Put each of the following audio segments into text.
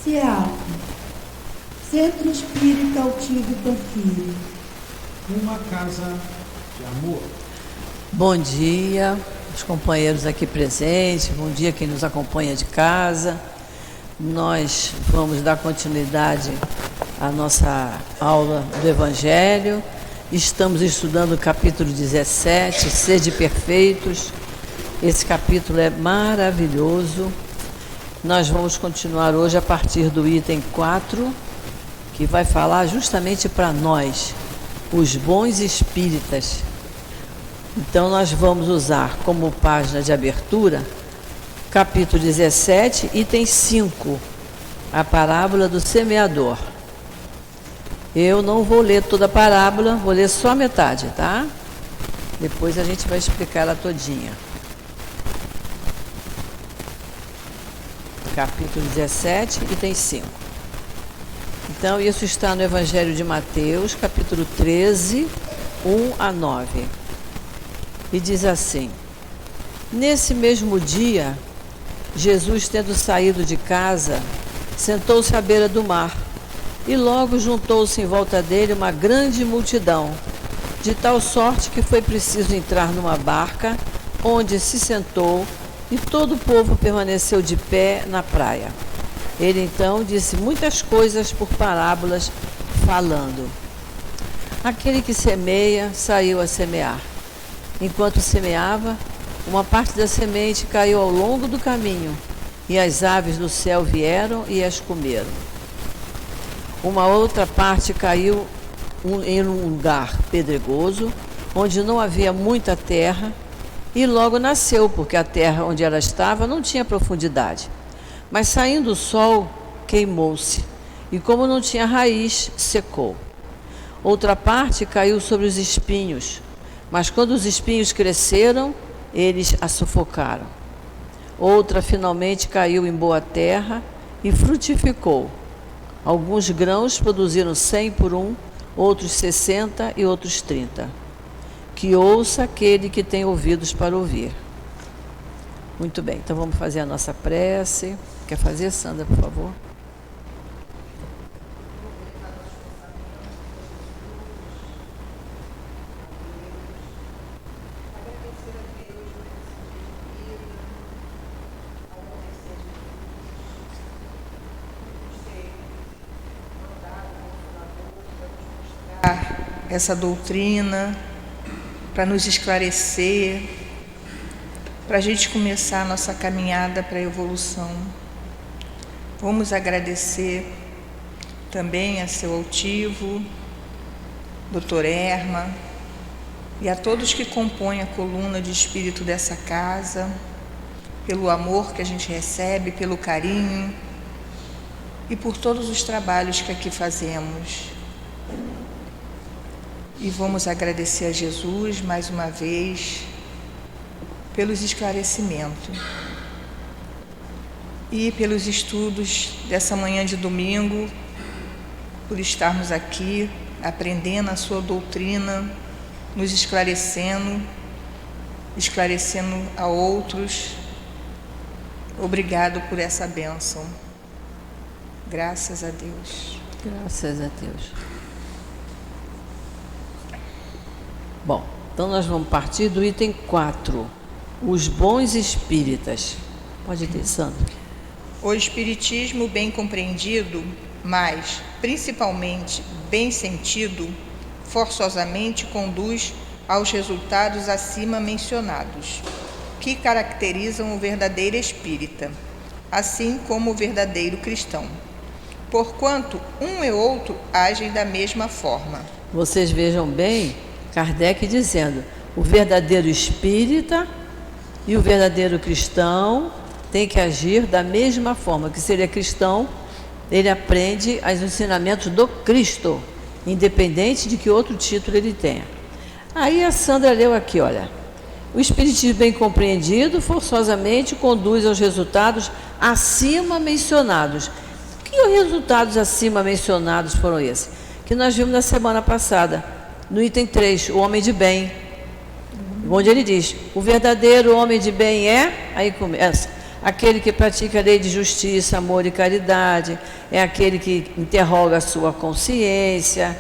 CEAP, Centro Espírita Altílio Porfírio. Uma casa de amor. Bom dia, os companheiros aqui presentes, bom dia quem nos acompanha de casa. Nós vamos dar continuidade à nossa aula do Evangelho. Estamos estudando o capítulo 17, Sede Perfeitos. Esse capítulo é maravilhoso. Nós vamos continuar hoje a partir do item 4, que vai falar justamente para nós, os bons espíritas. Então nós vamos usar como página de abertura, capítulo 17, item 5, a parábola do semeador. Eu não vou ler toda a parábola, vou ler só a metade, tá? Depois a gente vai explicar ela todinha. Capítulo 17, item 5. Então, isso está no Evangelho de Mateus, capítulo 13, 1 a 9. E diz assim: Nesse mesmo dia, Jesus, tendo saído de casa, sentou-se à beira do mar, e logo juntou-se em volta dele uma grande multidão, de tal sorte que foi preciso entrar numa barca, onde se sentou, e todo o povo permaneceu de pé na praia. Ele então disse muitas coisas por parábolas, falando. Aquele que semeia saiu a semear. Enquanto semeava, uma parte da semente caiu ao longo do caminho, e as aves do céu vieram e as comeram. Uma outra parte caiu em um lugar pedregoso, onde não havia muita terra, e logo nasceu, porque a terra onde ela estava não tinha profundidade. Mas saindo o sol, queimou-se, e como não tinha raiz, secou. Outra parte caiu sobre os espinhos, mas quando os espinhos cresceram, eles a sufocaram. Outra finalmente caiu em boa terra e frutificou. Alguns grãos produziram 100 por um, outros 60 e outros 30. Que ouça aquele que tem ouvidos para ouvir. Muito bem, então vamos fazer a nossa prece. Quer fazer, Sandra, por favor? Essa doutrina, para nos esclarecer, para a gente começar a nossa caminhada para a evolução. Vamos agradecer também a seu altivo, Dr. Erma, e a todos que compõem a coluna de espírito dessa casa, pelo amor que a gente recebe, pelo carinho e por todos os trabalhos que aqui fazemos. E vamos agradecer a Jesus mais uma vez pelos esclarecimentos e pelos estudos dessa manhã de domingo, por estarmos aqui aprendendo a sua doutrina, nos esclarecendo a outros. Obrigado por essa bênção. Graças a Deus. Graças a Deus. Bom, então nós vamos partir do item 4, os bons espíritas. Pode ter, Sandra. O espiritismo bem compreendido, mas principalmente bem sentido, forçosamente conduz aos resultados acima mencionados, que caracterizam o verdadeiro espírita, assim como o verdadeiro cristão, porquanto um e outro agem da mesma forma. Vocês vejam bem Kardec dizendo, o verdadeiro espírita e o verdadeiro cristão tem que agir da mesma forma. Que se ele é cristão, ele aprende os ensinamentos do Cristo, independente de que outro título ele tenha. Aí a Sandra leu aqui, olha, o espiritismo bem compreendido forçosamente conduz aos resultados acima mencionados. Que resultados acima mencionados foram esses? Que nós vimos na semana passada, no item 3, o homem de bem, onde ele diz, o verdadeiro homem de bem é, aí começa, aquele que pratica a lei de justiça, amor e caridade, é aquele que interroga a sua consciência.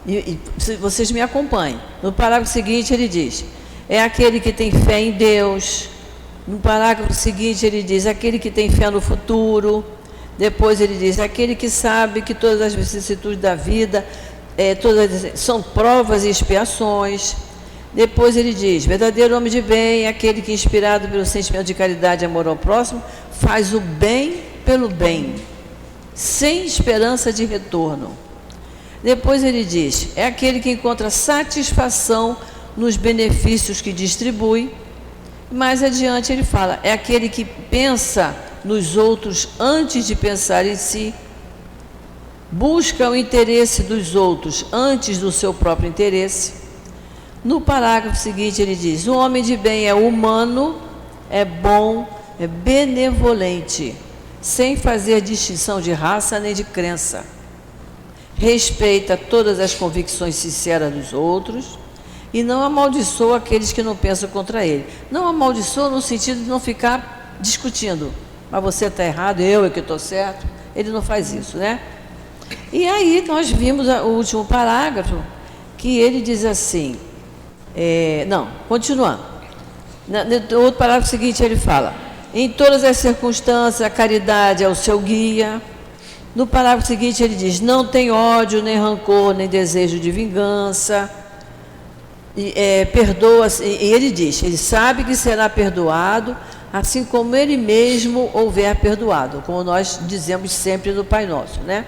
E vocês me acompanhem. No parágrafo seguinte ele diz, é aquele que tem fé em Deus. No parágrafo seguinte ele diz, aquele que tem fé no futuro. Depois ele diz, aquele que sabe que todas as vicissitudes da vida todas são provas e expiações. Depois ele diz, verdadeiro homem de bem é aquele que, inspirado pelo sentimento de caridade e amor ao próximo, faz o bem pelo bem, sem esperança de retorno. Depois ele diz, é aquele que encontra satisfação nos benefícios que distribui. Mais adiante ele fala, é aquele que pensa nos outros antes de pensar em si, busca o interesse dos outros antes do seu próprio interesse. No parágrafo seguinte ele diz, o homem de bem é humano, é bom, é benevolente, sem fazer distinção de raça nem de crença. Respeita todas as convicções sinceras dos outros e não amaldiçoa aqueles que não pensam contra ele. Não amaldiçoa no sentido de não ficar discutindo, mas você está errado, eu é que estou certo. Ele não faz isso, né? E aí nós vimos o último parágrafo, que ele diz assim, continuando. No outro parágrafo seguinte ele fala, em todas as circunstâncias a caridade é o seu guia. No parágrafo seguinte ele diz, não tem ódio, nem rancor, nem desejo de vingança. Perdoa-se, e ele diz, ele sabe que será perdoado, assim como ele mesmo houver perdoado, como nós dizemos sempre no Pai Nosso, né?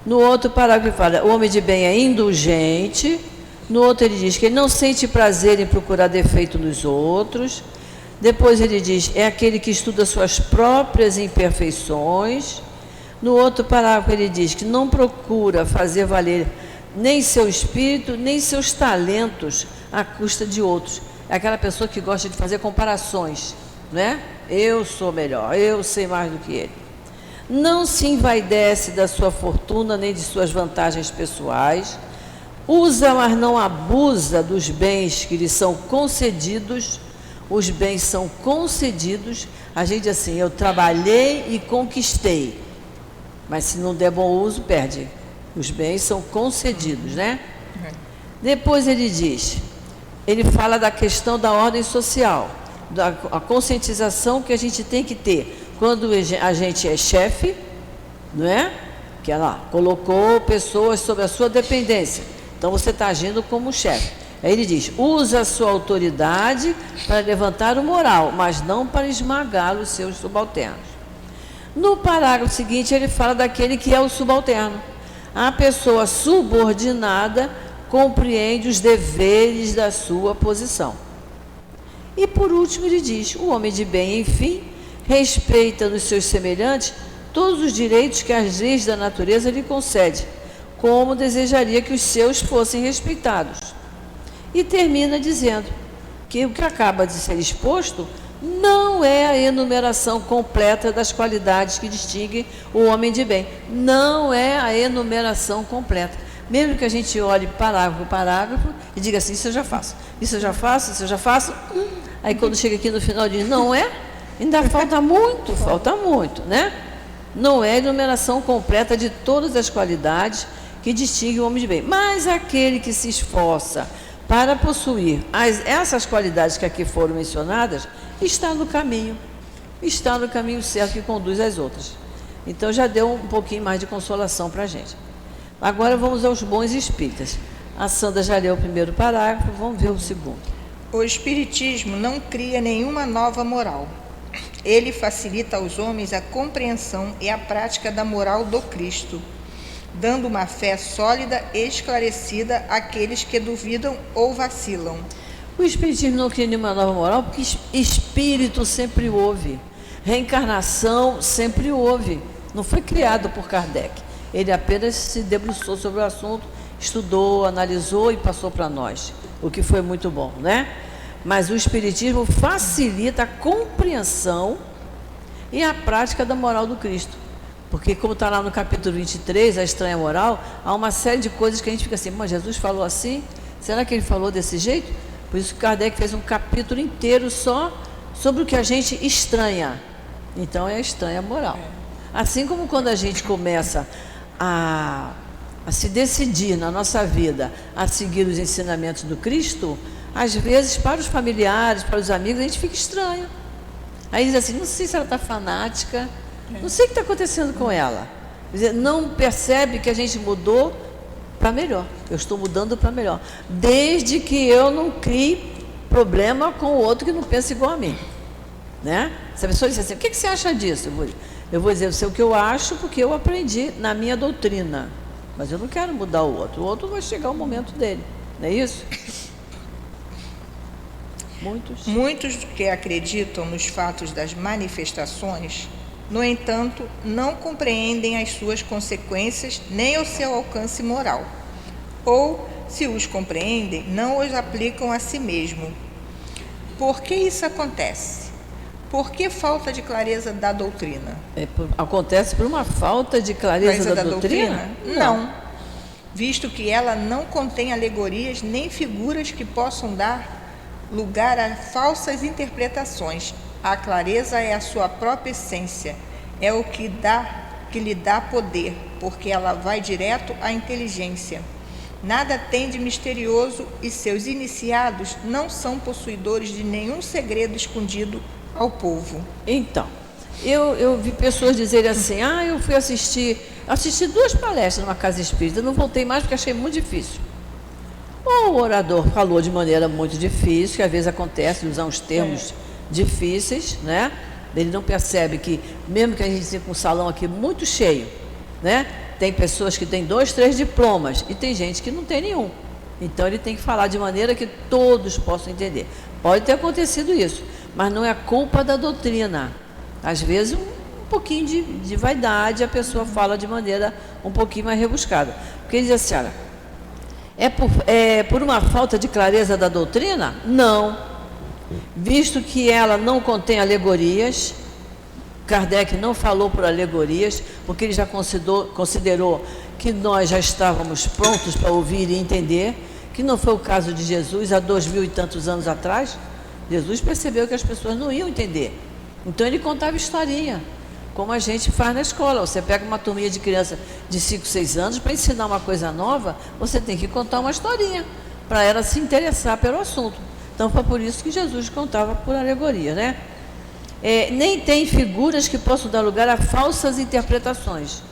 No outro parágrafo ele fala, o homem de bem é indulgente. No outro ele diz que ele não sente prazer em procurar defeito nos outros. Depois ele diz, é aquele que estuda suas próprias imperfeições. No outro parágrafo ele diz que não procura fazer valer nem seu espírito, nem seus talentos à custa de outros. É aquela pessoa que gosta de fazer comparações, né? Eu sou melhor, eu sei mais do que ele. Não se envaidece da sua fortuna nem de suas vantagens pessoais. Usa, mas não abusa dos bens que lhe são concedidos. Os bens são concedidos. A gente assim, eu trabalhei e conquistei. Mas se não der bom uso, perde. Os bens são concedidos, né? Depois ele diz, ele fala da questão da ordem social, a conscientização que a gente tem que ter quando a gente é chefe, não é? Que ela colocou pessoas sob a sua dependência. Então você está agindo como chefe. Aí ele diz, usa a sua autoridade para levantar o moral, mas não para esmagar os seus subalternos. No parágrafo seguinte ele fala daquele que é o subalterno. A pessoa subordinada compreende os deveres da sua posição. E por último ele diz, o homem de bem, enfim, respeita nos seus semelhantes todos os direitos que as leis da natureza lhe concedem, como desejaria que os seus fossem respeitados. E termina dizendo que o que acaba de ser exposto não é a enumeração completa das qualidades que distinguem o homem de bem. Não é a enumeração completa. Mesmo que a gente olhe parágrafo por parágrafo e diga assim, isso eu já faço, isso eu já faço, isso eu já faço. Aí quando chega aqui no final diz, não é? Ainda falta muito, né? Não é a enumeração completa de todas as qualidades que distinguem o homem de bem. Mas aquele que se esforça para possuir essas qualidades que aqui foram mencionadas, está no caminho certo que conduz às outras. Então já deu um pouquinho mais de consolação para a gente. Agora vamos aos bons espíritas. A Sandra já leu o primeiro parágrafo, vamos ver o segundo. O Espiritismo não cria nenhuma nova moral. Ele facilita aos homens a compreensão e a prática da moral do Cristo, dando uma fé sólida e esclarecida àqueles que duvidam ou vacilam. O Espiritismo não cria nenhuma nova moral, porque espírito sempre houve, reencarnação sempre houve, não foi criado por Kardec. Ele apenas se debruçou sobre o assunto, estudou, analisou e passou para nós, o que foi muito bom, né? Mas o Espiritismo facilita a compreensão e a prática da moral do Cristo. Porque, como está lá no capítulo 23, a estranha moral, há uma série de coisas que a gente fica assim, mas Jesus falou assim? Será que ele falou desse jeito? Por isso que Kardec fez um capítulo inteiro só sobre o que a gente estranha. Então é a estranha moral. Assim como quando a gente começa a se decidir na nossa vida a seguir os ensinamentos do Cristo, às vezes para os familiares, para os amigos, a gente fica estranho. Aí diz assim, não sei se ela está fanática, não sei o que está acontecendo com ela. Quer dizer, não percebe que a gente mudou para melhor. Eu estou mudando para melhor. Desde que eu não crie problema com o outro que não pensa igual a mim. Né? Se a pessoa diz assim, o que você acha disso? Eu vou dizer o que eu acho, porque eu aprendi na minha doutrina. Mas eu não quero mudar o outro. O outro vai chegar o momento dele. Não é isso? Muitos que acreditam nos fatos das manifestações, no entanto, não compreendem as suas consequências nem o seu alcance moral. Ou, se os compreendem, não os aplicam a si mesmo. Por que isso acontece? Por que falta de clareza da doutrina? Acontece por uma falta de clareza da doutrina? Não. Visto que ela não contém alegorias nem figuras que possam dar lugar a falsas interpretações. A clareza é a sua própria essência, é o que lhe dá poder, porque ela vai direto à inteligência. Nada tem de misterioso e seus iniciados não são possuidores de nenhum segredo escondido ao povo. Então, eu vi pessoas dizerem assim, eu fui assisti 2 palestras numa casa espírita, não voltei mais porque achei muito difícil. O orador falou de maneira muito difícil, que às vezes acontece de usar uns termos difíceis, né? Ele não percebe que, mesmo que a gente tenha um salão aqui muito cheio, né? Tem pessoas que têm 2, 3 diplomas e tem gente que não tem nenhum. Então ele tem que falar de maneira que todos possam entender. Pode ter acontecido isso, mas não é culpa da doutrina. Às vezes um pouquinho de vaidade, a pessoa fala de maneira um pouquinho mais rebuscada. Porque ele diz assim, olha, é por uma falta de clareza da doutrina? Não. Visto que ela não contém alegorias, Kardec não falou por alegorias, porque ele já considerou que nós já estávamos prontos para ouvir e entender, que não foi o caso de Jesus há 2000 e tantos anos atrás. Jesus percebeu que as pessoas não iam entender. Então ele contava historinha, como a gente faz na escola. Você pega uma turminha de criança de 5, 6 anos, para ensinar uma coisa nova, você tem que contar uma historinha, para ela se interessar pelo assunto. Então foi por isso que Jesus contava por alegoria, né? Nem tem figuras que possam dar lugar a falsas interpretações.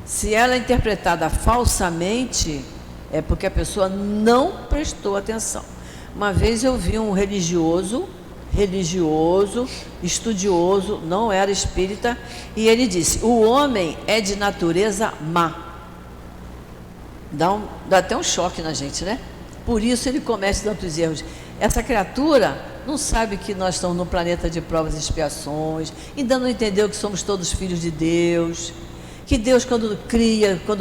Se ela é interpretada falsamente, é porque a pessoa não prestou atenção. Uma vez eu vi um religioso, estudioso, não era espírita, e ele disse, o homem é de natureza má. Dá até um choque na gente, né? Por isso ele comete tantos erros. Essa criatura não sabe que nós estamos num planeta de provas e expiações, ainda não entendeu que somos todos filhos de Deus, que Deus quando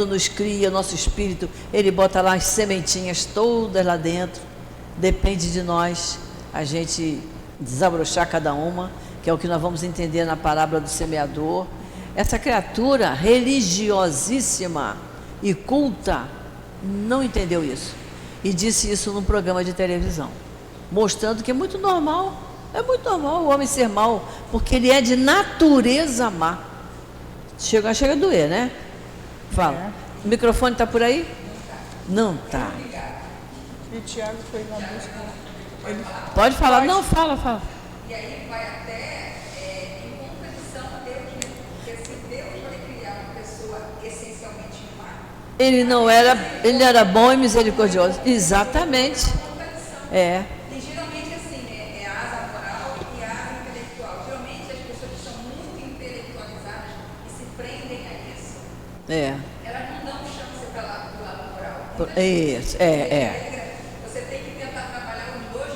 nos cria, nosso espírito, Ele bota lá as sementinhas todas lá dentro, depende de nós, a gente desabrochar cada uma, que é o que nós vamos entender na parábola do semeador. Essa criatura religiosíssima e culta não entendeu isso, e disse isso num programa de televisão, mostrando que é muito normal o homem ser mau, porque ele é de natureza má. Chega a doer, né? Fala. O microfone está por aí? Não está. E Tiago foi na busca. Pode falar? Não, fala. E aí vai até em contradição a Deus, né? Porque se Deus vai criar uma pessoa essencialmente má, ele era bom e misericordioso. Exatamente. É. E geralmente assim, é a asa moral e a asa intelectual. Geralmente as pessoas que são muito intelectualizadas e se prendem a isso, elas não dão chance para lá do lado moral. Isso, Você tem que tentar trabalhar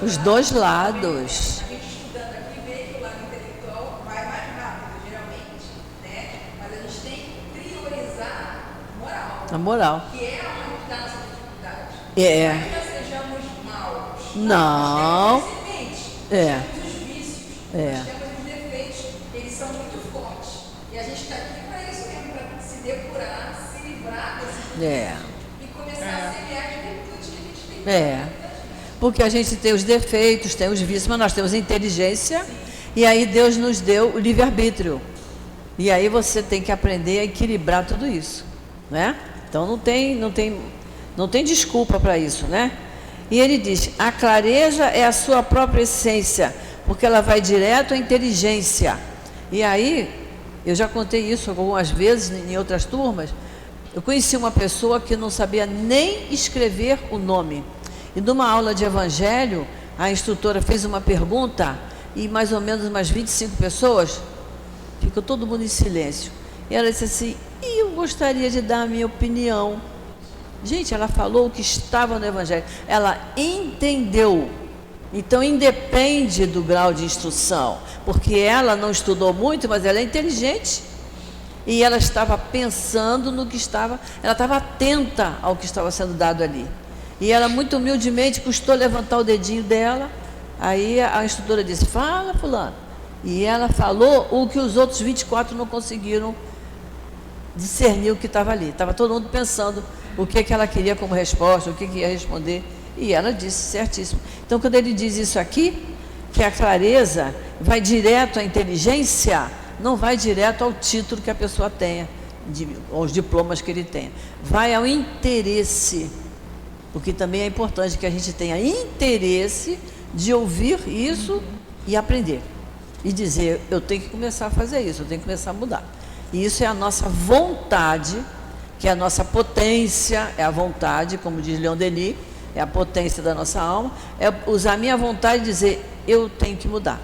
os dois lados. A gente estudando aqui vê que o lado intelectual vai mais rápido, geralmente, né? Mas a gente tem que priorizar a moral. Que é onde está a nossa dificuldade. É. Não que sejamos maus. Não. Nós temos os vícios. Nós temos os defeitos. Eles são muito fortes. E a gente está aqui para isso mesmo, para se depurar, se livrar desses vícios e começar a semear as virtudes que a gente tem. porque a gente tem os defeitos, tem os vícios, mas nós temos inteligência, e aí Deus nos deu o livre-arbítrio. E aí você tem que aprender a equilibrar tudo isso, né? Então não tem desculpa para isso, né? E ele diz, a clareza é a sua própria essência, porque ela vai direto à inteligência. E aí, eu já contei isso algumas vezes em outras turmas, eu conheci uma pessoa que não sabia nem escrever o nome. E numa aula de evangelho, a instrutora fez uma pergunta, e mais ou menos umas 25 pessoas, ficou todo mundo em silêncio. E ela disse assim, eu gostaria de dar a minha opinião. Gente, ela falou o que estava no evangelho, ela entendeu. Então independe do grau de instrução, porque ela não estudou muito, mas ela é inteligente. E ela estava pensando no que estava, ela estava atenta ao que estava sendo dado ali. E ela muito humildemente custou levantar o dedinho dela. Aí a instrutora disse, fala fulano. E ela falou o que os outros 24 não conseguiram discernir o que estava ali. Estava todo mundo pensando o que ela queria como resposta, o que ia responder. E ela disse certíssimo. Então, quando ele diz isso aqui, que a clareza vai direto à inteligência, não vai direto ao título que a pessoa tenha, aos diplomas que ele tenha. Vai ao interesse, porque também é importante que a gente tenha interesse de ouvir isso e aprender. E dizer, eu tenho que começar a fazer isso, eu tenho que começar a mudar. E isso é a nossa vontade, que é a nossa potência, é a vontade, como diz Leon Denis, é a potência da nossa alma, é usar a minha vontade e dizer, eu tenho que mudar.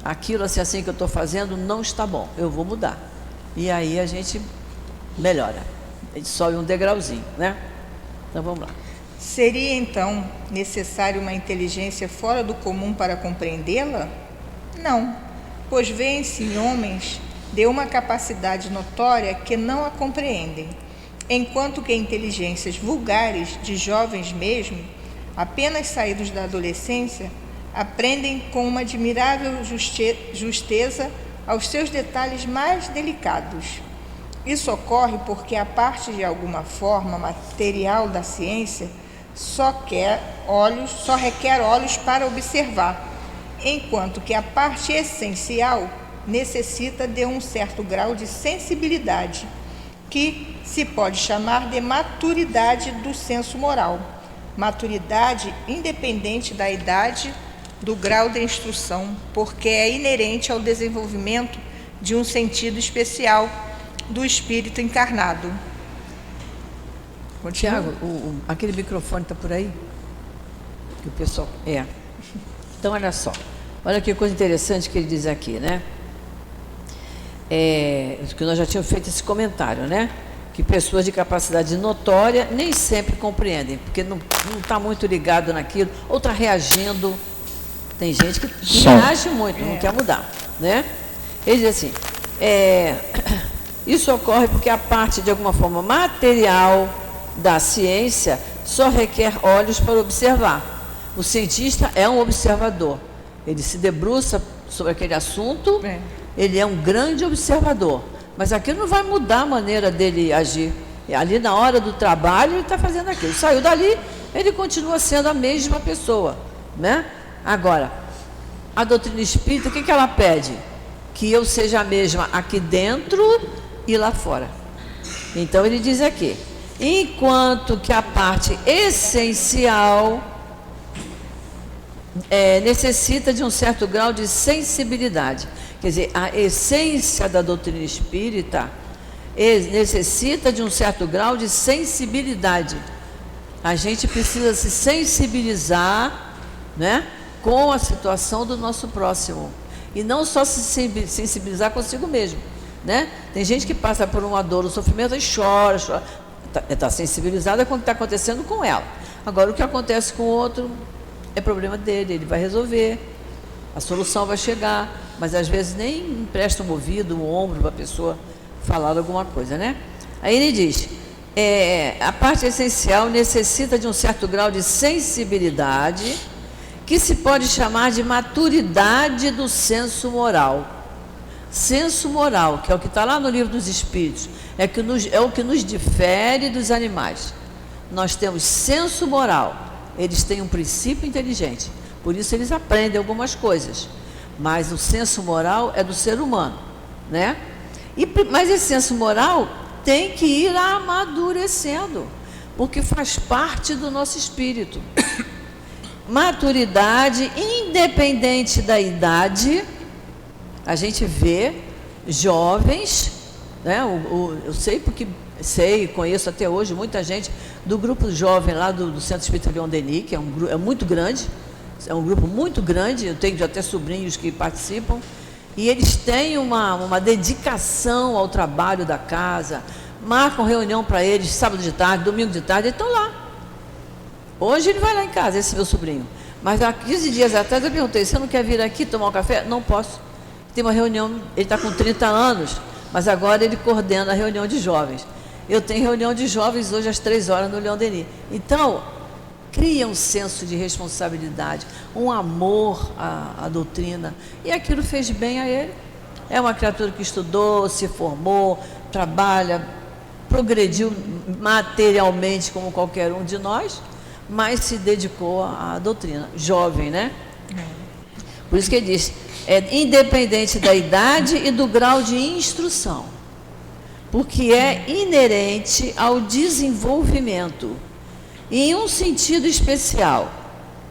Aquilo assim que eu estou fazendo não está bom, eu vou mudar. E aí a gente melhora, a gente sobe um degrauzinho, né? Então vamos lá. Seria então necessário uma inteligência fora do comum para compreendê-la? Não, pois vê-se em homens de uma capacidade notória que não a compreendem, enquanto que inteligências vulgares, de jovens mesmo, apenas saídos da adolescência, aprendem com uma admirável justeza aos seus detalhes mais delicados. Isso ocorre porque a parte de alguma forma material da ciência só requer olhos para observar, enquanto que a parte essencial necessita de um certo grau de sensibilidade, que se pode chamar de maturidade do senso moral. Maturidade independente da idade, do grau de instrução, porque é inerente ao desenvolvimento de um sentido especial do espírito encarnado. Tiago, aquele microfone está por aí? Que o pessoal... Então, olha só. Olha que coisa interessante que ele diz aqui, né? Que nós já tínhamos feito esse comentário, né? Que pessoas de capacidade notória nem sempre compreendem, porque não está muito ligado naquilo, ou está reagindo. Tem gente que reage muito, não quer mudar, né? Ele diz assim, isso ocorre porque a parte, de alguma forma, material da ciência só requer olhos para observar. O cientista é um observador. Ele se debruça sobre aquele assunto, ele é um grande observador. Mas aquilo não vai mudar a maneira dele agir. Ali na hora do trabalho ele está fazendo aquilo. Saiu dali, ele continua sendo a mesma pessoa, né? Agora, a doutrina espírita, o que ela pede? Que eu seja a mesma aqui dentro e lá fora. Então ele diz aqui, enquanto que a parte essencial necessita de um certo grau de sensibilidade. Quer dizer, a essência da doutrina espírita necessita de um certo grau de sensibilidade. A gente precisa se sensibilizar, né, com a situação do nosso próximo. E não só se sensibilizar consigo mesmo, né? Tem gente que passa por uma dor, um sofrimento e chora. Está sensibilizada com o que está acontecendo com ela. Agora, o que acontece com o outro é problema dele, ele vai resolver, a solução vai chegar, mas às vezes nem empresta um ouvido, um ombro para a pessoa falar alguma coisa, né? Aí ele diz, a parte essencial necessita de um certo grau de sensibilidade, que se pode chamar de maturidade do senso moral. Senso moral, que é o que está lá no Livro dos Espíritos, é o que nos difere dos animais. Nós temos senso moral, eles têm um princípio inteligente, por isso eles aprendem algumas coisas, mas o senso moral é do ser humano, né? Mas esse senso moral tem que ir amadurecendo, porque faz parte do nosso espírito. Maturidade, independente da idade, a gente vê jovens, né? Eu sei porque conheço até hoje muita gente do grupo jovem lá do Centro Espírita Leon Denis, que é muito grande, é um grupo muito grande, eu tenho até sobrinhos que participam, e eles têm uma dedicação ao trabalho da casa, marcam reunião para eles, sábado de tarde, domingo de tarde, eles estão lá. Hoje ele vai lá em casa, esse meu sobrinho. Mas há 15 dias atrás eu perguntei, você não quer vir aqui tomar um café? Não posso. Tem uma reunião, ele está com 30 anos, mas agora ele coordena a reunião de jovens. Eu tenho reunião de jovens hoje às 3 horas no Leon Denis. Então, cria um senso de responsabilidade, um amor à doutrina. E aquilo fez bem a ele. É uma criatura que estudou, se formou, trabalha, progrediu materialmente como qualquer um de nós, mas se dedicou à doutrina. Jovem, né? Por isso que ele diz, independente da idade e do grau de instrução, porque é inerente ao desenvolvimento, em um sentido especial,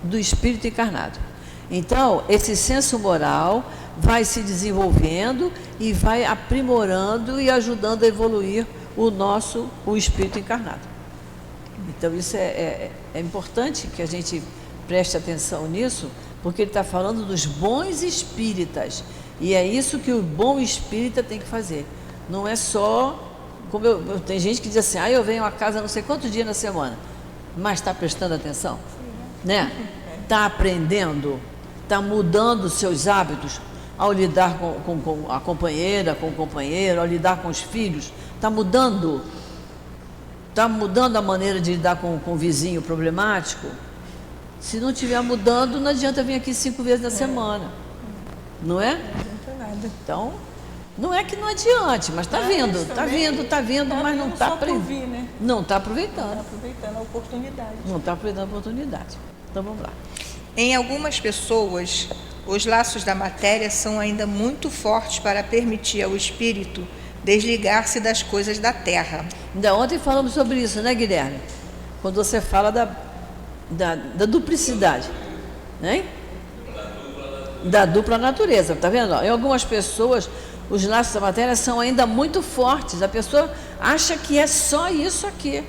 do espírito encarnado. Então, esse senso moral vai se desenvolvendo e vai aprimorando e ajudando a evoluir o espírito encarnado. Então, isso é importante que a gente preste atenção nisso, porque ele está falando dos bons espíritas, e é isso que o bom espírita tem que fazer. Não é só, como tem gente que diz assim, eu venho a casa não sei quantos dias na semana, mas está prestando atenção? Né? Está aprendendo, está mudando os seus hábitos ao lidar com a companheira, com o companheiro, ao lidar com os filhos, está mudando a maneira de lidar com o vizinho problemático. Se não estiver mudando, não adianta vir aqui 5 vezes na semana, não é? Não adianta nada. Então, não é que não adiante, mas está vindo, mas não está aprendendo, né? Não está aproveitando. Não está aproveitando a oportunidade. Não está aproveitando a oportunidade. Então vamos lá. Em algumas pessoas, os laços da matéria são ainda muito fortes para permitir ao espírito desligar-se das coisas da terra. Ainda ontem falamos sobre isso, né, Guilherme? Quando você fala da duplicidade, né? Da dupla natureza, tá vendo? Em algumas pessoas, os laços da matéria são ainda muito fortes. A pessoa acha que é só isso aqui.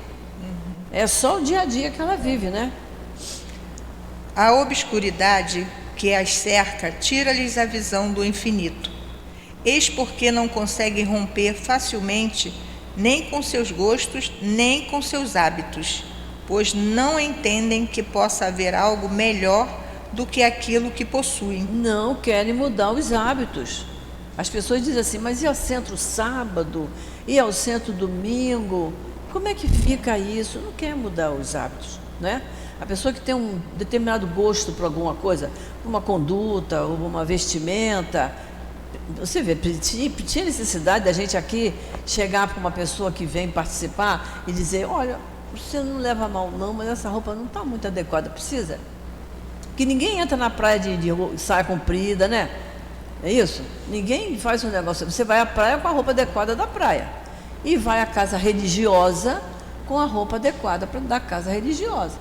É só o dia a dia que ela vive, né? A obscuridade que as cerca tira-lhes a visão do infinito. Eis porque não conseguem romper facilmente nem com seus gostos, nem com seus hábitos, pois não entendem que possa haver algo melhor do que aquilo que possuem. Não querem mudar os hábitos. As pessoas dizem assim, mas e ao centro sábado? E ao centro domingo? Como é que fica isso? Não quer mudar os hábitos, né? A pessoa que tem um determinado gosto por alguma coisa, uma conduta, ou uma vestimenta, você vê, tinha necessidade da gente aqui chegar para uma pessoa que vem participar e dizer, olha, você não leva mal não, mas essa roupa não está muito adequada, precisa? Que ninguém entra na praia de saia comprida, né? É isso? Ninguém faz um negócio, você vai à praia com a roupa adequada da praia e vai à casa religiosa com a roupa adequada da casa religiosa,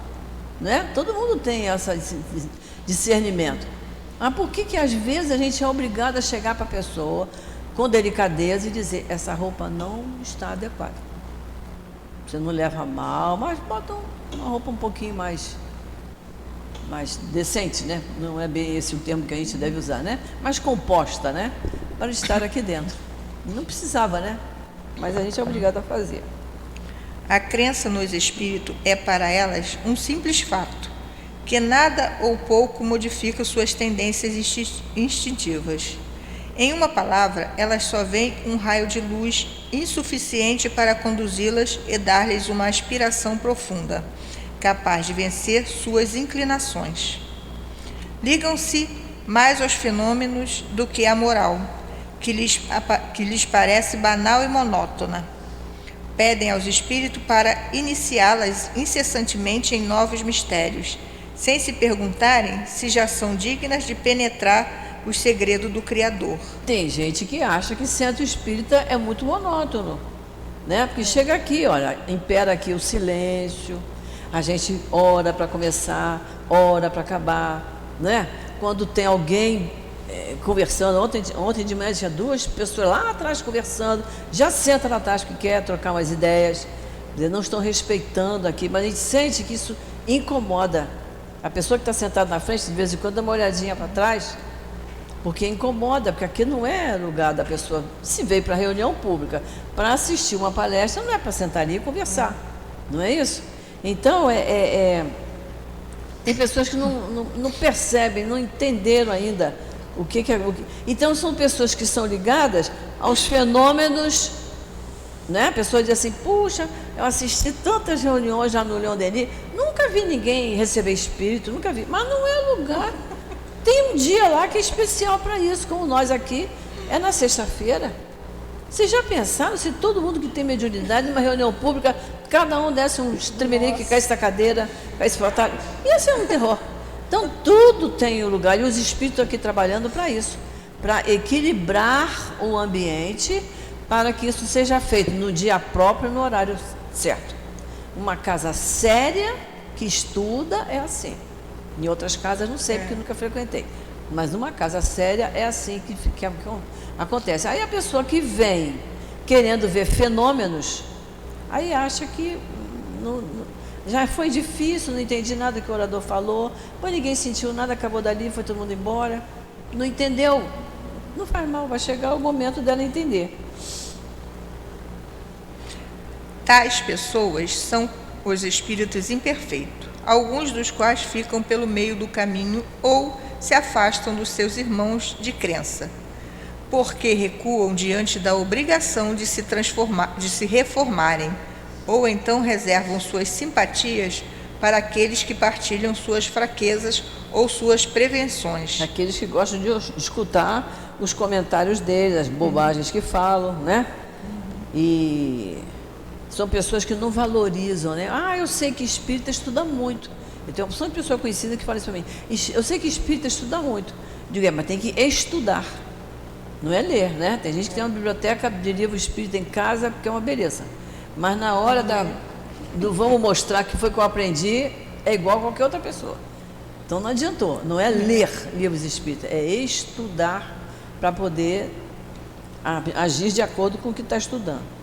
né? Todo mundo tem esse discernimento. Mas por que às vezes a gente é obrigado a chegar para a pessoa com delicadeza e dizer, essa roupa não está adequada? Você não leva mal, mas bota uma roupa um pouquinho mais decente, né? Não é bem esse o termo que a gente deve usar, né? Mais composta, né? Para estar aqui dentro. Não precisava, né? Mas a gente é obrigado a fazer. A crença nos espíritos é para elas um simples fato, que nada ou pouco modifica suas tendências instintivas. Em uma palavra, elas só veem um raio de luz insuficiente para conduzi-las e dar-lhes uma aspiração profunda, capaz de vencer suas inclinações. Ligam-se mais aos fenômenos do que à moral, que lhes parece banal e monótona. Pedem aos espíritos para iniciá-las incessantemente em novos mistérios, sem se perguntarem se já são dignas de penetrar os segredos do Criador. Tem gente que acha que centro espírita é muito monótono, né? Porque chega aqui, olha, impera aqui o silêncio, a gente ora para começar, ora para acabar, né? Quando tem alguém conversando, ontem de manhã tinha 2 pessoas lá atrás conversando, já senta lá atrás que quer trocar umas ideias, não estão respeitando aqui, mas a gente sente que isso incomoda. A pessoa que está sentada na frente, de vez em quando, dá uma olhadinha para trás, porque incomoda, porque aqui não é lugar da pessoa. Se veio para reunião pública, para assistir uma palestra, não é para sentar ali e conversar, não é isso? Então, tem pessoas que não percebem, não entenderam ainda o que é. Então, são pessoas que são ligadas aos fenômenos, né? A pessoa diz assim, puxa, eu assisti tantas reuniões já no Leon Denis, nunca vi ninguém receber espírito, nunca vi, mas não é lugar. Tem um dia lá que é especial para isso, como nós aqui, é na sexta-feira. Vocês já pensaram se todo mundo que tem mediunidade, numa reunião pública, cada um desse um tremelique, caísse da cadeira, caísse para trás? Ia ser um terror. Então, tudo tem um lugar, e os espíritos aqui trabalhando para isso, para equilibrar o ambiente, para que isso seja feito no dia próprio, no horário certo. Uma casa séria, que estuda, é assim. Em outras casas, não sei, porque nunca frequentei. Mas numa casa séria, é assim que acontece. Aí a pessoa que vem querendo ver fenômenos, aí acha que já foi difícil, não entendi nada que o orador falou, pois ninguém sentiu nada, acabou dali, foi todo mundo embora. Não entendeu? Não faz mal, vai chegar o momento dela entender. Tais pessoas são os espíritos imperfeitos, alguns dos quais ficam pelo meio do caminho ou se afastam dos seus irmãos de crença, porque recuam diante da obrigação de se reformarem, ou então reservam suas simpatias para aqueles que partilham suas fraquezas ou suas prevenções. Aqueles que gostam de escutar os comentários deles, as bobagens que falam, né? E são pessoas que não valorizam, né? Ah, eu sei que espírita estuda muito. Eu tenho uma opção de pessoa conhecida que fala isso para mim. Eu sei que espírita estuda muito. Digo, mas tem que estudar. Não é ler, né? Tem gente que tem uma biblioteca de livro espírita em casa, porque é uma beleza. Mas na hora do vamos mostrar que foi que eu aprendi, é igual a qualquer outra pessoa. Então não adiantou. Não é ler livros espíritas, é estudar para poder agir de acordo com o que está estudando.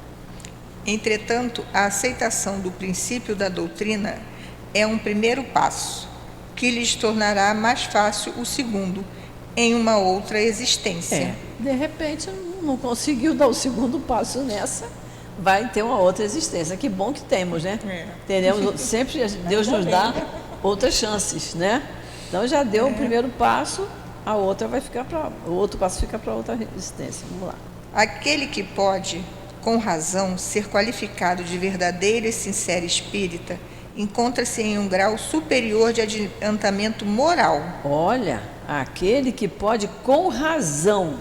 Entretanto, a aceitação do princípio da doutrina é um primeiro passo, que lhes tornará mais fácil o segundo, em uma outra existência. De repente, não conseguiu dar o segundo passo nessa, vai ter uma outra existência. Que bom que temos, né? Teremos, sempre Deus nos dá outras chances, né? Então, já deu o primeiro passo, a outra vai ficar o outro passo fica para outra existência. Vamos lá. Aquele que pode, com razão, ser qualificado de verdadeiro e sincero espírita, encontra-se em um grau superior de adiantamento moral. Olha, aquele que pode, com razão,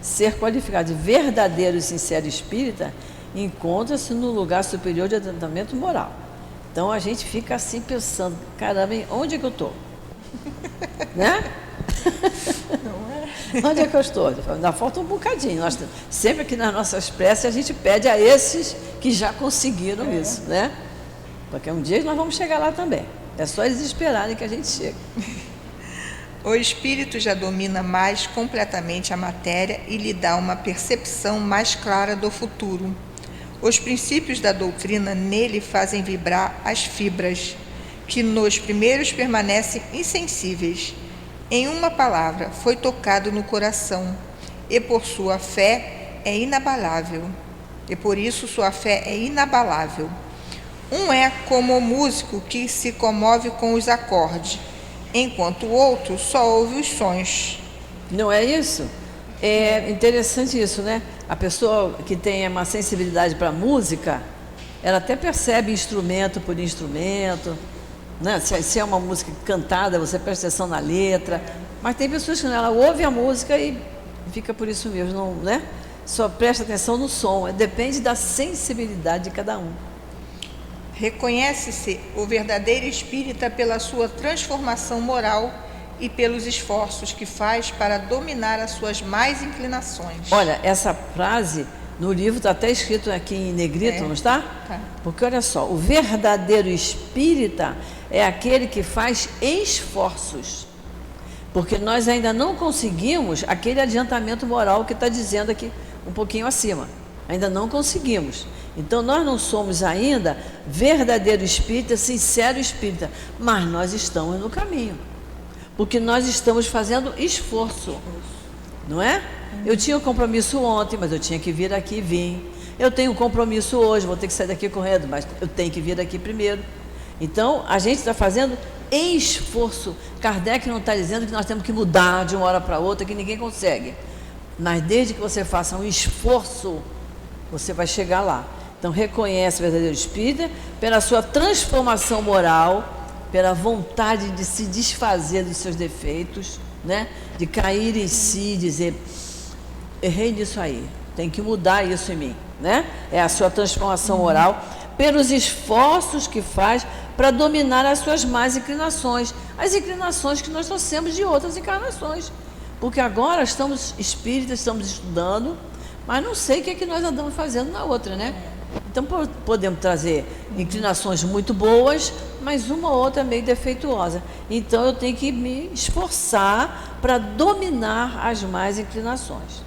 ser qualificado de verdadeiro e sincero espírita, encontra-se no lugar superior de adiantamento moral. Então, a gente fica assim pensando, caramba, onde é que eu estou? Né? Onde é que eu estou? Ainda falta um bocadinho. Sempre que nas nossas preces a gente pede a esses que já conseguiram isso, né? Porque um dia nós vamos chegar lá também. É só eles esperarem que a gente chegue. O espírito já domina mais completamente a matéria e lhe dá uma percepção mais clara do futuro. Os princípios da doutrina nele fazem vibrar as fibras, que nos primeiros permanecem insensíveis. Em uma palavra, foi tocado no coração, e por sua fé é inabalável. E por isso sua fé é inabalável. Um é como o músico que se comove com os acordes, enquanto o outro só ouve os sons. Não é isso? É interessante isso, né? A pessoa que tem uma sensibilidade para a música, ela até percebe instrumento por instrumento, né? Se é uma música cantada, você presta atenção na letra, mas tem pessoas que ela ouve a música e fica por isso mesmo, não, né? só presta atenção no som, depende da sensibilidade de cada um. Reconhece-se o verdadeiro espírita pela sua transformação moral e pelos esforços que faz para dominar as suas más inclinações. Olha, essa frase no livro está até escrito aqui em negrito, não está? Tá. Porque olha só, o verdadeiro espírita é aquele que faz esforços. Porque nós ainda não conseguimos aquele adiantamento moral que está dizendo aqui um pouquinho acima. Ainda não conseguimos. Então nós não somos ainda verdadeiro espírita, sincero espírita, mas nós estamos no caminho. Porque nós estamos fazendo esforço, não é? Eu tinha um compromisso ontem, mas eu tinha que vir aqui e vim. Eu tenho um compromisso hoje, vou ter que sair daqui correndo, mas eu tenho que vir aqui primeiro. Então, a gente está fazendo esforço. Kardec não está dizendo que nós temos que mudar de uma hora para outra, que ninguém consegue. Mas desde que você faça um esforço, você vai chegar lá. Então, reconhece o verdadeiro espírita pela sua transformação moral, pela vontade de se desfazer dos seus defeitos, né? De cair em si, dizer, errei nisso aí, tem que mudar isso em mim, né? É a sua transformação moral, pelos esforços que faz para dominar as suas más inclinações, as inclinações que nós trouxemos de outras encarnações, porque agora estamos espíritas, estamos estudando, mas não sei o que é que nós andamos fazendo na outra, né? Então podemos trazer inclinações muito boas, mas uma ou outra meio defeituosa. Então eu tenho que me esforçar para dominar as más inclinações.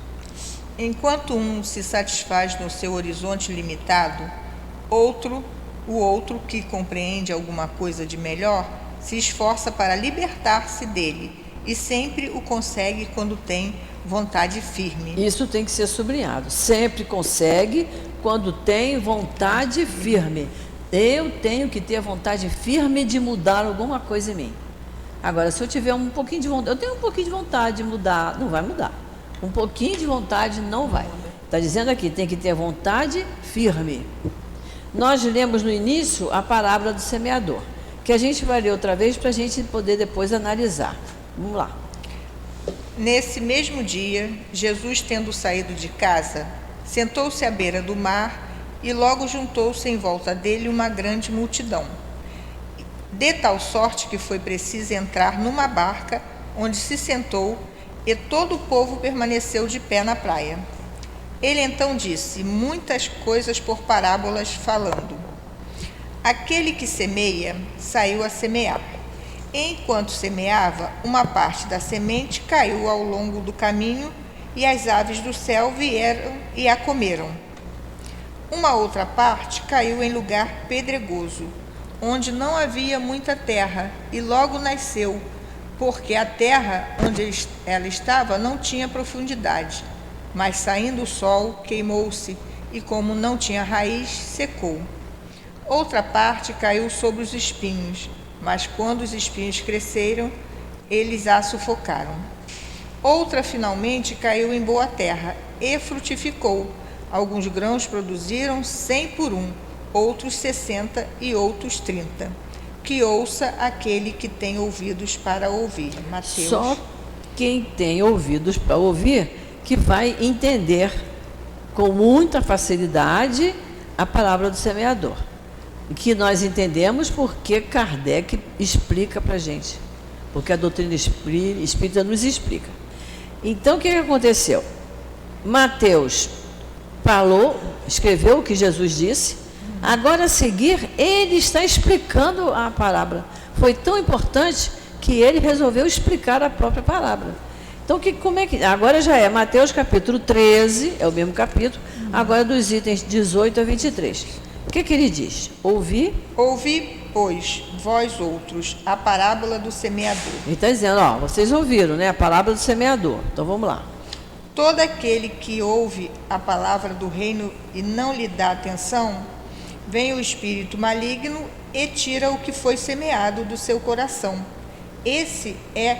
Enquanto um se satisfaz no seu horizonte limitado, o outro que compreende alguma coisa de melhor, se esforça para libertar-se dele e sempre o consegue quando tem vontade firme. Isso tem que ser sublinhado. Sempre consegue quando tem vontade firme. Eu tenho que ter vontade firme de mudar alguma coisa em mim. Agora, se eu tiver um pouquinho de vontade, eu tenho um pouquinho de vontade de mudar, não vai mudar. Um pouquinho de vontade não vai. Está dizendo aqui, tem que ter vontade firme. Nós lemos no início a parábola do semeador, que a gente vai ler outra vez para a gente poder depois analisar. Vamos lá. Nesse mesmo dia, Jesus, tendo saído de casa, sentou-se à beira do mar e logo juntou-se em volta dele uma grande multidão, de tal sorte que foi preciso entrar numa barca, onde se sentou, e todo o povo permaneceu de pé na praia. Ele então disse muitas coisas por parábolas, falando: aquele que semeia saiu a semear. Enquanto semeava, uma parte da semente caiu ao longo do caminho, e as aves do céu vieram e a comeram. Uma outra parte caiu em lugar pedregoso, onde não havia muita terra, e logo nasceu, porque a terra onde ela estava não tinha profundidade. Mas saindo o sol, queimou-se, e como não tinha raiz, secou. Outra parte caiu sobre os espinhos, mas quando os espinhos cresceram, eles a sufocaram. Outra, finalmente, caiu em boa terra e frutificou. Alguns grãos produziram 100 por 1, outros 60 e outros 30. Que ouça aquele que tem ouvidos para ouvir. Mateus. Só quem tem ouvidos para ouvir que vai entender com muita facilidade a palavra do semeador. Que nós entendemos porque Kardec explica para a gente. Porque a doutrina espírita nos explica. Então, o que aconteceu? Mateus falou, escreveu o que Jesus disse. Agora, a seguir, ele está explicando a palavra. Foi tão importante que ele resolveu explicar a própria palavra. Então, como é que... Agora já é Mateus capítulo 13, é o mesmo capítulo, agora dos itens 18 a 23. O que ele diz? Ouvi, pois, vós outros, a parábola do semeador. Ele está dizendo, ó, vocês ouviram, né, a palavra do semeador. Então, vamos lá. Todo aquele que ouve a palavra do reino e não lhe dá atenção, vem o espírito maligno e tira o que foi semeado do seu coração. Esse é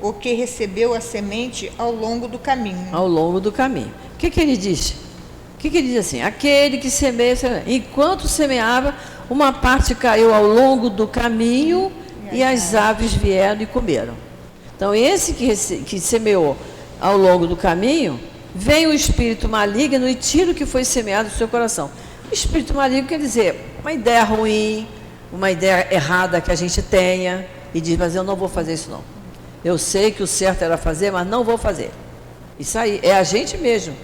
o que recebeu a semente ao longo do caminho. Ao longo do caminho. O que ele diz? O que ele diz assim? Aquele que semeia, enquanto semeava, uma parte caiu ao longo do caminho e as aves vieram e comeram. Então, esse que semeou ao longo do caminho, vem o espírito maligno e tira o que foi semeado do seu coração. O espírito maligno quer dizer uma ideia ruim, uma ideia errada que a gente tenha, e diz, mas eu não vou fazer isso não. Eu sei que o certo era fazer, mas não vou fazer. Isso aí, é a gente mesmo.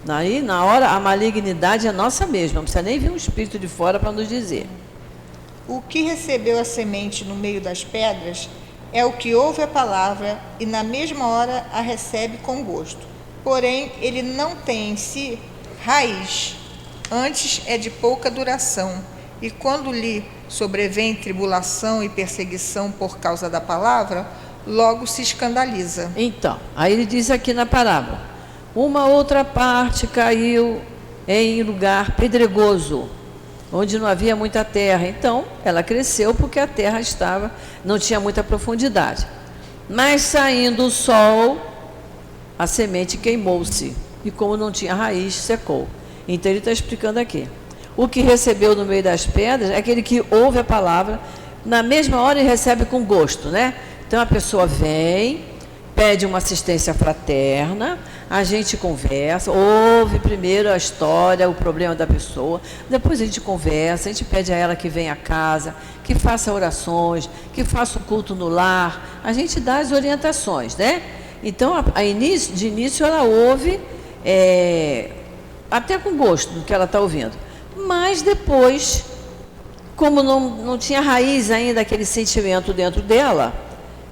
Aí, na hora, a malignidade é nossa mesma, não precisa nem vir um espírito de fora para nos dizer. O que recebeu a semente no meio das pedras é o que ouve a palavra e na mesma hora a recebe com gosto. Porém, ele não tem em si raiz, antes é de pouca duração. E quando lhe sobrevém tribulação e perseguição por causa da palavra, logo se escandaliza. Então, aí ele diz aqui na parábola, uma outra parte caiu em lugar pedregoso, onde não havia muita terra. Então, ela cresceu porque a terra não tinha muita profundidade. Mas saindo o sol, a semente queimou-se, e como não tinha raiz, secou. Então ele está explicando aqui. O que recebeu no meio das pedras é aquele que ouve a palavra, na mesma hora ele recebe com gosto, né? Então a pessoa vem, pede uma assistência fraterna, a gente conversa, ouve primeiro a história, o problema da pessoa, depois a gente conversa, a gente pede a ela que venha à casa, que faça orações, que faça o culto no lar, a gente dá as orientações, né? Então, de início ela ouve, até com gosto do que ela está ouvindo, mas depois, como não tinha raiz ainda aquele sentimento dentro dela,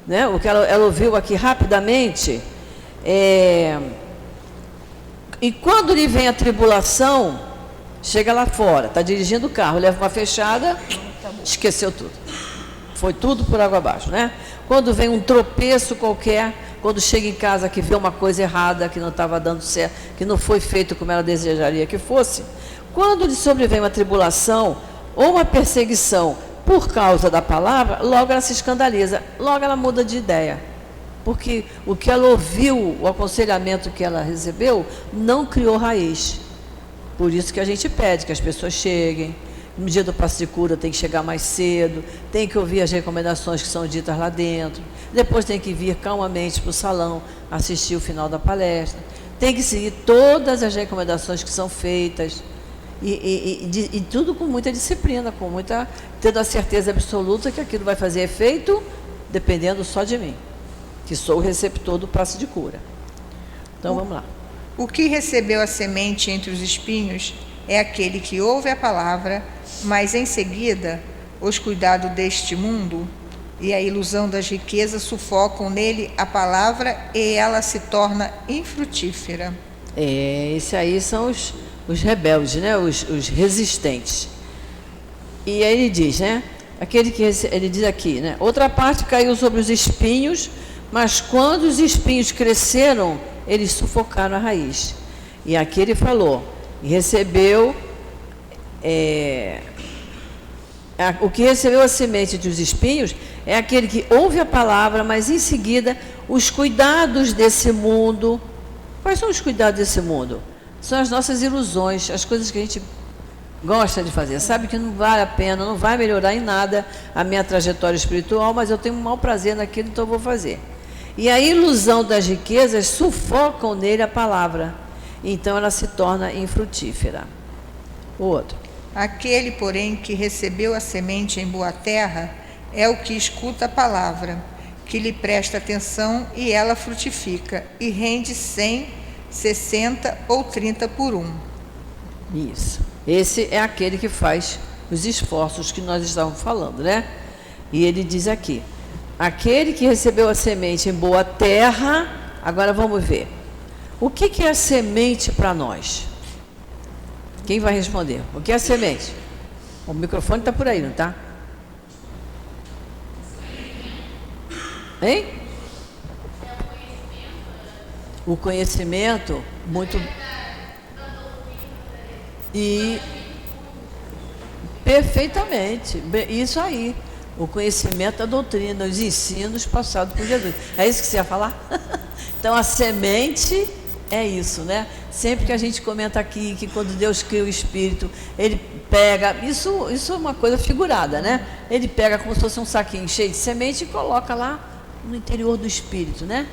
né? O que ela ouviu aqui rapidamente, e quando lhe vem a tribulação, chega lá fora, está dirigindo o carro, leva uma fechada, esqueceu tudo. Foi tudo por água abaixo, né? Quando vem um tropeço qualquer, quando chega em casa que vê uma coisa errada, que não estava dando certo, que não foi feito como ela desejaria que fosse, quando lhe sobrevém uma tribulação ou uma perseguição por causa da palavra, logo ela se escandaliza, logo ela muda de ideia. Porque o que ela ouviu, o aconselhamento que ela recebeu, não criou raiz. Por isso que a gente pede que as pessoas cheguem. No dia do passe de cura tem que chegar mais cedo, tem que ouvir as recomendações que são ditas lá dentro, depois tem que vir calmamente para o salão assistir o final da palestra, tem que seguir todas as recomendações que são feitas, e tudo com muita disciplina, tendo a certeza absoluta que aquilo vai fazer efeito, dependendo só de mim, que sou o receptor do passe de cura. Então vamos lá. O que recebeu a semente entre os espinhos é aquele que ouve a palavra, mas em seguida os cuidados deste mundo e a ilusão das riquezas sufocam nele a palavra e ela se torna infrutífera. Esses aí são os rebeldes, né? Os resistentes. E aí ele diz, né? Ele diz aqui, né? Outra parte caiu sobre os espinhos, mas quando os espinhos cresceram, eles sufocaram a raiz. E aqui ele falou, recebeu, o que recebeu a semente dos espinhos é aquele que ouve a palavra, mas em seguida os cuidados desse mundo. Quais são os cuidados desse mundo? São as nossas ilusões, as coisas que a gente gosta de fazer, sabe que não vale a pena, não vai melhorar em nada a minha trajetória espiritual, mas eu tenho um mau prazer naquilo, então eu vou fazer. E a ilusão das riquezas sufocam nele a palavra, então ela se torna infrutífera. O outro. Aquele, porém, que recebeu a semente em boa terra é o que escuta a palavra, que lhe presta atenção e ela frutifica, e rende 100, 60 ou 30 por 1. Isso. Esse é aquele que faz os esforços que nós estávamos falando, né? E ele diz aqui, aquele que recebeu a semente em boa terra, agora vamos ver. O que é a semente para nós? Quem vai responder? O que é a semente? O microfone está por aí, não está? Hein? O conhecimento, muito... E... Perfeitamente. Isso aí. O conhecimento da doutrina, os ensinos passados por Jesus. É isso que você ia falar? Então, a semente... É isso, né? Sempre que a gente comenta aqui que quando Deus cria o espírito, ele pega, isso é uma coisa figurada, né? Ele pega como se fosse um saquinho cheio de semente e coloca lá no interior do espírito, né?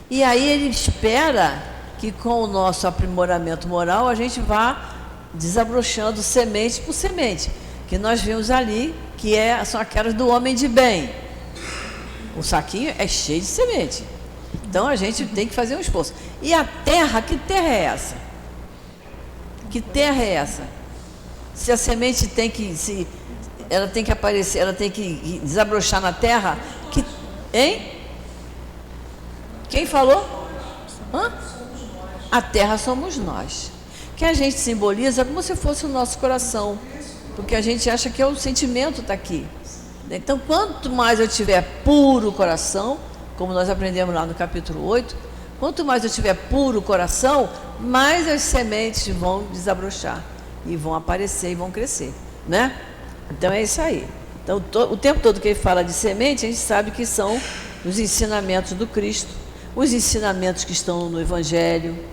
E aí ele espera que com o nosso aprimoramento moral a gente vá desabrochando semente por semente, que nós vimos ali, que são aquelas do homem de bem. O saquinho é cheio de semente. Então a gente tem que fazer um esforço. E a terra, que terra é essa? Que terra é essa? Se a semente ela tem que aparecer, ela tem que desabrochar na terra, hein? Quem falou? Hã? A terra somos nós. Que a gente simboliza como se fosse o nosso coração, porque a gente acha que o sentimento está aqui. Então, quanto mais eu tiver puro coração, como nós aprendemos lá no capítulo 8, quanto mais eu tiver puro coração, mais as sementes vão desabrochar e vão aparecer e vão crescer, né? Então é isso aí. Então, o tempo todo que ele fala de semente, a gente sabe que são os ensinamentos do Cristo, os ensinamentos que estão no Evangelho,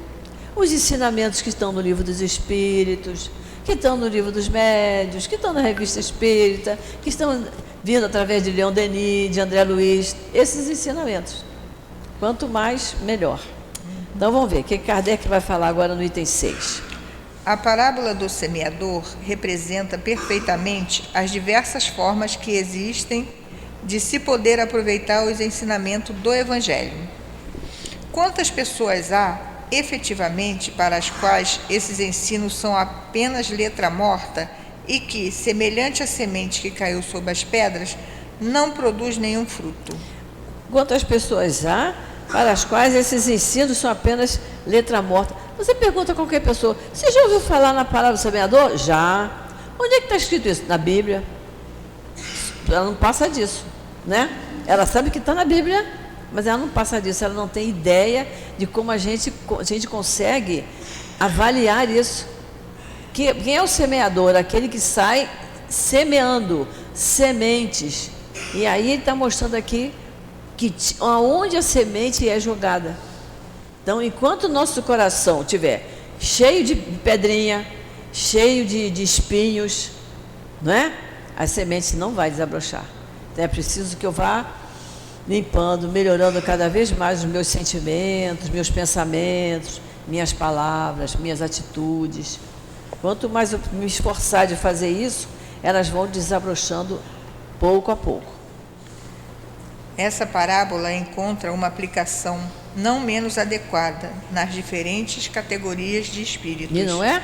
os ensinamentos que estão no Livro dos Espíritos, que estão no Livro dos Médios, que estão na Revista Espírita, que estão vindo através de Leon Denis, de André Luiz, esses ensinamentos. Quanto mais, melhor. Então vamos ver o que Kardec vai falar agora no item 6. A parábola do semeador representa perfeitamente as diversas formas que existem de se poder aproveitar os ensinamentos do Evangelho. Quantas pessoas há, efetivamente, para as quais esses ensinos são apenas letra morta e que, semelhante à semente que caiu sob as pedras, não produz nenhum fruto? Quantas pessoas há para as quais esses ensinos são apenas letra morta? Você pergunta a qualquer pessoa, você já ouviu falar na palavra do semeador? Já. Onde é que está escrito isso? Na Bíblia. Ela não passa disso, né? Ela sabe que está na Bíblia, mas ela não passa disso, ela não tem ideia de como a gente consegue avaliar isso. Quem é o semeador? Aquele que sai semeando sementes. E aí ele está mostrando aqui aonde a semente é jogada. Então, enquanto o nosso coração estiver cheio de pedrinha, cheio de espinhos, não é? A semente não vai desabrochar. Então é preciso que eu vá limpando, melhorando cada vez mais os meus sentimentos, meus pensamentos, minhas palavras, minhas atitudes. Quanto mais eu me esforçar de fazer isso, elas vão desabrochando pouco a pouco. Essa parábola encontra uma aplicação não menos adequada nas diferentes categorias de espíritos. E não é?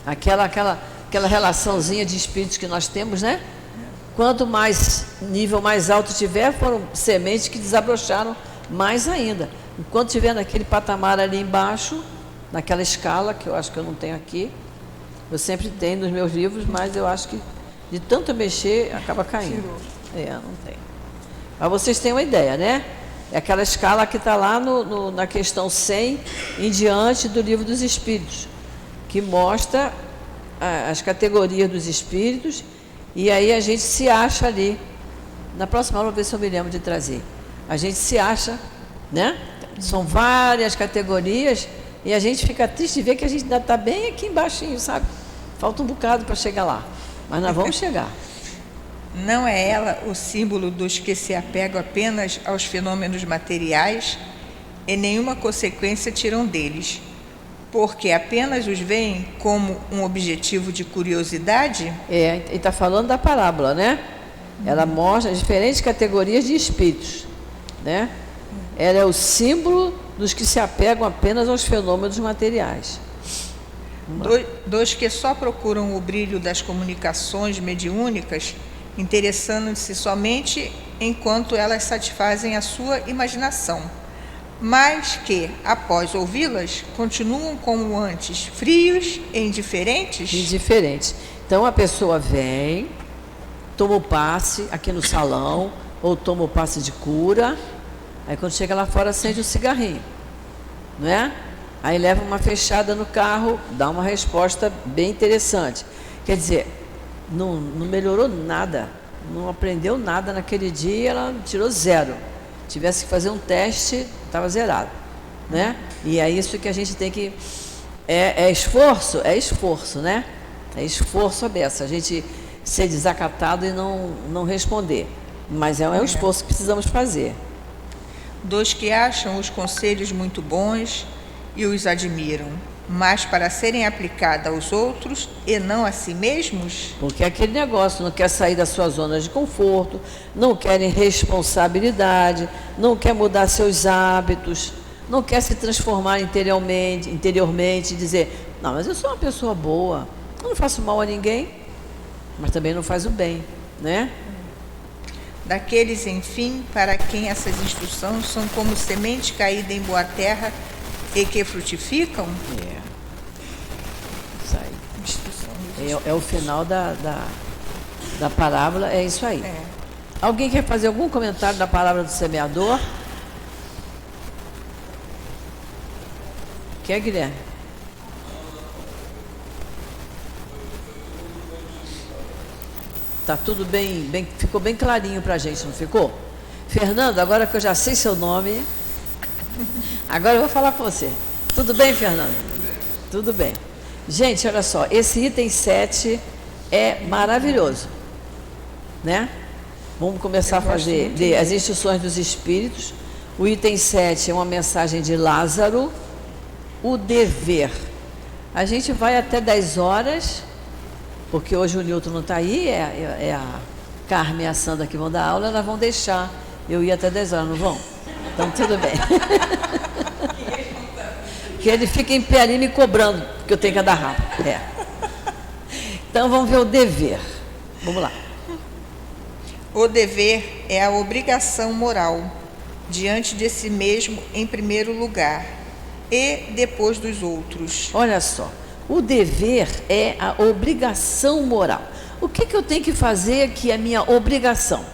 Aquela relaçãozinha de espíritos que nós temos, né? Quanto mais nível mais alto tiver, foram sementes que desabrocharam mais ainda. Enquanto estiver naquele patamar ali embaixo, naquela escala, que eu acho que eu não tenho aqui, eu sempre tenho nos meus livros, mas eu acho que de tanto mexer, acaba caindo. Não tem. Mas vocês têm uma ideia, né? É aquela escala que está lá na questão 100 em diante do Livro dos Espíritos, que mostra as categorias dos espíritos, e aí a gente se acha ali. Na próxima aula, vou ver se eu me lembro de trazer. A gente se acha, né? São várias categorias, e a gente fica triste de ver que a gente ainda está bem aqui embaixinho, sabe? Falta um bocado para chegar lá, mas nós vamos chegar. Não é ela o símbolo dos que se apegam apenas aos fenômenos materiais e nenhuma consequência tiram deles, porque apenas os veem como um objetivo de curiosidade? Ele está falando da parábola, né? Ela mostra as diferentes categorias de espíritos, né? Ela é o símbolo dos que se apegam apenas aos fenômenos materiais. Dos que só procuram o brilho das comunicações mediúnicas, interessando-se somente enquanto elas satisfazem a sua imaginação, mas que, após ouvi-las, continuam como antes, frios e indiferentes? Indiferentes. Então a pessoa vem, toma o passe aqui no salão, ou toma o passe de cura, aí quando chega lá fora acende um cigarrinho, não é? Aí leva uma fechada no carro, dá uma resposta bem interessante. Quer dizer, não melhorou nada, não aprendeu nada naquele dia, ela tirou 0. Tivesse que fazer um teste, estava zerado, né? E é isso que a gente tem que... É esforço, né? É esforço a beça, a gente ser desacatado e não responder. Mas é um esforço que precisamos fazer. Dos que acham os conselhos muito bons e os admiram, mas para serem aplicadas aos outros e não a si mesmos? Porque é aquele negócio, não quer sair da sua zona de conforto, não querem responsabilidade, não quer mudar seus hábitos, não quer se transformar interiormente e dizer, não, mas eu sou uma pessoa boa, eu não faço mal a ninguém, mas também não faz o bem, né? Daqueles, enfim, para quem essas instruções são como semente caída em boa terra e que frutificam? É. Isso aí. Instrução. É o final da parábola, é isso aí. É. Alguém quer fazer algum comentário da palavra do semeador? Quer, Guilherme? Tá tudo bem, ficou bem clarinho para a gente, não ficou? Fernando, agora que eu já sei seu nome, agora eu vou falar com você. Tudo bem, Fernando? Tudo bem. Gente, olha só, esse item 7 é maravilhoso, né? Vamos começar a ler as instruções dos Espíritos. O item 7 é uma mensagem de Lázaro, o dever. A gente vai até 10 horas, porque hoje o Newton não está aí, é a Carmen e a Sandra que vão dar aula, elas vão deixar eu ir até 10 horas, não vão? Então tudo bem. Que ele fica em pé ali me cobrando, porque eu tenho que andar rápido. É. Então vamos ver o dever. Vamos lá. O dever é a obrigação moral, diante de si mesmo em primeiro lugar, e depois dos outros. Olha só. O dever é a obrigação moral. O que eu tenho que fazer que é minha obrigação?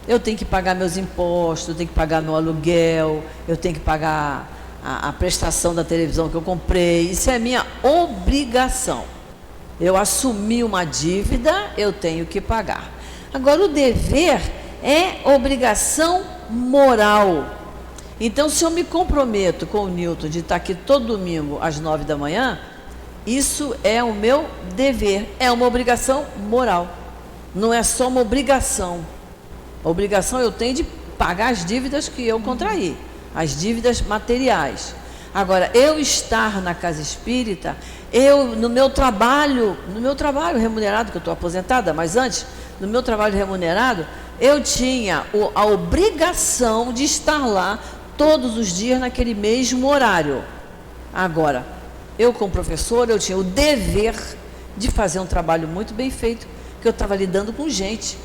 Eu tenho que pagar meus impostos, eu tenho que pagar meu aluguel, eu tenho que pagar a prestação da televisão que eu comprei. Isso é minha obrigação. Eu assumi uma dívida, eu tenho que pagar. Agora, o dever é obrigação moral. Então, se eu me comprometo com o Newton de estar aqui todo domingo às 9 da manhã, isso é o meu dever, é uma obrigação moral. Não é só uma obrigação. A obrigação eu tenho de pagar as dívidas que eu contraí, as dívidas materiais. Agora, eu estar na casa espírita, eu no meu trabalho remunerado, que eu estou aposentada, mas antes, no meu trabalho remunerado, eu tinha a obrigação de estar lá todos os dias naquele mesmo horário. Agora, eu como professora, eu tinha o dever de fazer um trabalho muito bem feito, porque eu estava lidando com gente,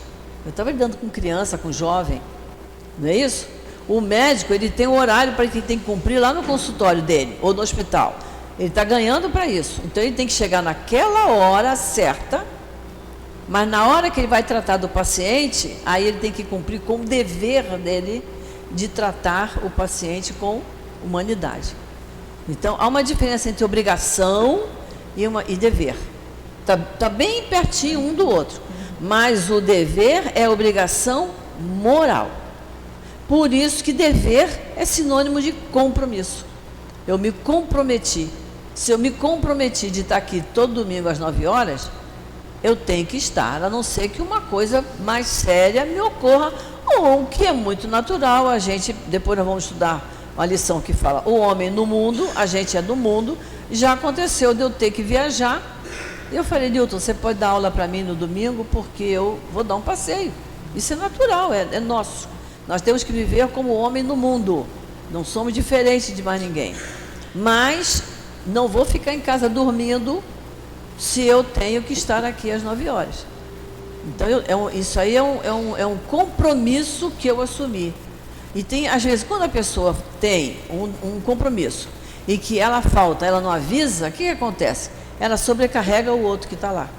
eu estava lidando com criança, com jovem, não é isso? O médico, ele tem um horário para que ele tem que cumprir lá no consultório dele, ou no hospital. Ele está ganhando para isso, então ele tem que chegar naquela hora certa, mas na hora que ele vai tratar do paciente, aí ele tem que cumprir com o dever dele de tratar o paciente com humanidade. Então, há uma diferença entre obrigação e dever. Tá bem pertinho um do outro. Mas o dever é obrigação moral. Por isso que dever é sinônimo de compromisso. Eu me comprometi. Se eu me comprometi de estar aqui todo domingo às 9 horas, eu tenho que estar, a não ser que uma coisa mais séria me ocorra, ou que é muito natural. A gente, depois nós vamos estudar uma lição que fala o homem no mundo, a gente é do mundo. Já aconteceu de eu ter que viajar. Eu falei, Newton, você pode dar aula para mim no domingo, porque eu vou dar um passeio. Isso é natural, é nosso. Nós temos que viver como homem no mundo. Não somos diferentes de mais ninguém. Mas não vou ficar em casa dormindo se eu tenho que estar aqui às 9 horas. Então, isso aí é um compromisso que eu assumi. E tem, às vezes, quando a pessoa tem um compromisso e que ela falta, ela não avisa, o que acontece? Ela sobrecarrega o outro que está lá.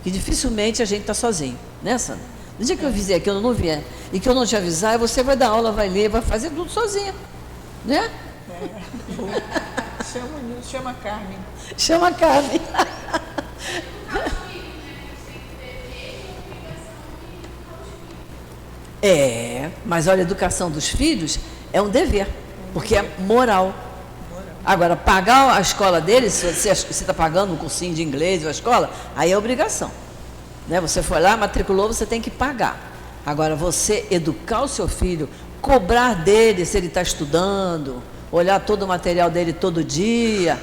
Que dificilmente a gente está sozinho, né, Sandra? No dia que eu avisei que eu não vier e que eu não te avisar, você vai dar aula, vai ler, vai fazer tudo sozinha, né? Chama a Carmen. Chama a Carmen. Mas olha, a educação dos filhos é um dever, porque é moral. Agora, pagar a escola deles, se você está pagando um cursinho de inglês ou a escola, aí é obrigação. Né? Você foi lá, matriculou, você tem que pagar. Agora, você educar o seu filho, cobrar dele se ele está estudando, olhar todo o material dele todo dia.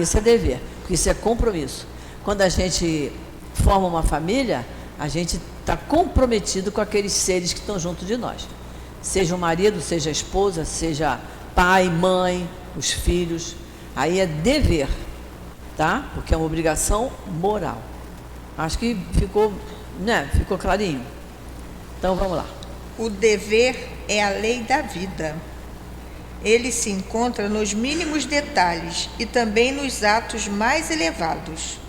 Isso é dever, porque isso é compromisso. Quando a gente forma uma família, a gente está comprometido com aqueles seres que estão junto de nós. Seja o marido, seja a esposa, seja pai, mãe, os filhos. Aí é dever, tá? Porque é uma obrigação moral. Acho que ficou, né? Ficou clarinho. Então vamos lá. O dever é a lei da vida. Ele se encontra nos mínimos detalhes e também nos atos mais elevados.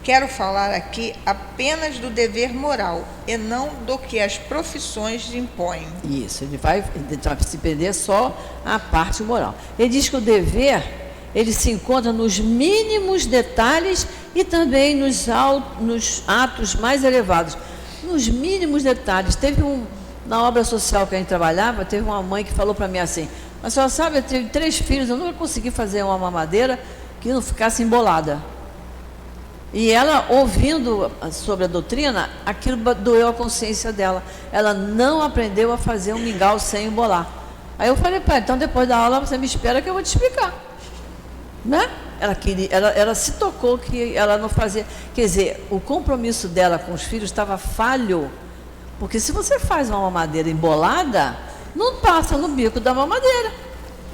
Quero falar aqui apenas do dever moral e não do que as profissões impõem. Isso, ele vai se prender só à parte moral. Ele diz que o dever, ele se encontra nos mínimos detalhes e também nos atos mais elevados. Nos mínimos detalhes. Na obra social que a gente trabalhava, teve uma mãe que falou para mim assim: a senhora sabe, eu tive 3 filhos, eu nunca consegui fazer uma mamadeira que não ficasse embolada. E ela, ouvindo sobre a doutrina, aquilo doeu a consciência dela. Ela não aprendeu a fazer um mingau sem embolar. Aí eu falei, pai, então depois da aula você me espera que eu vou te explicar. Né? Ela se tocou que ela não fazia. Quer dizer, o compromisso dela com os filhos estava falho. Porque se você faz uma mamadeira embolada, não passa no bico da mamadeira.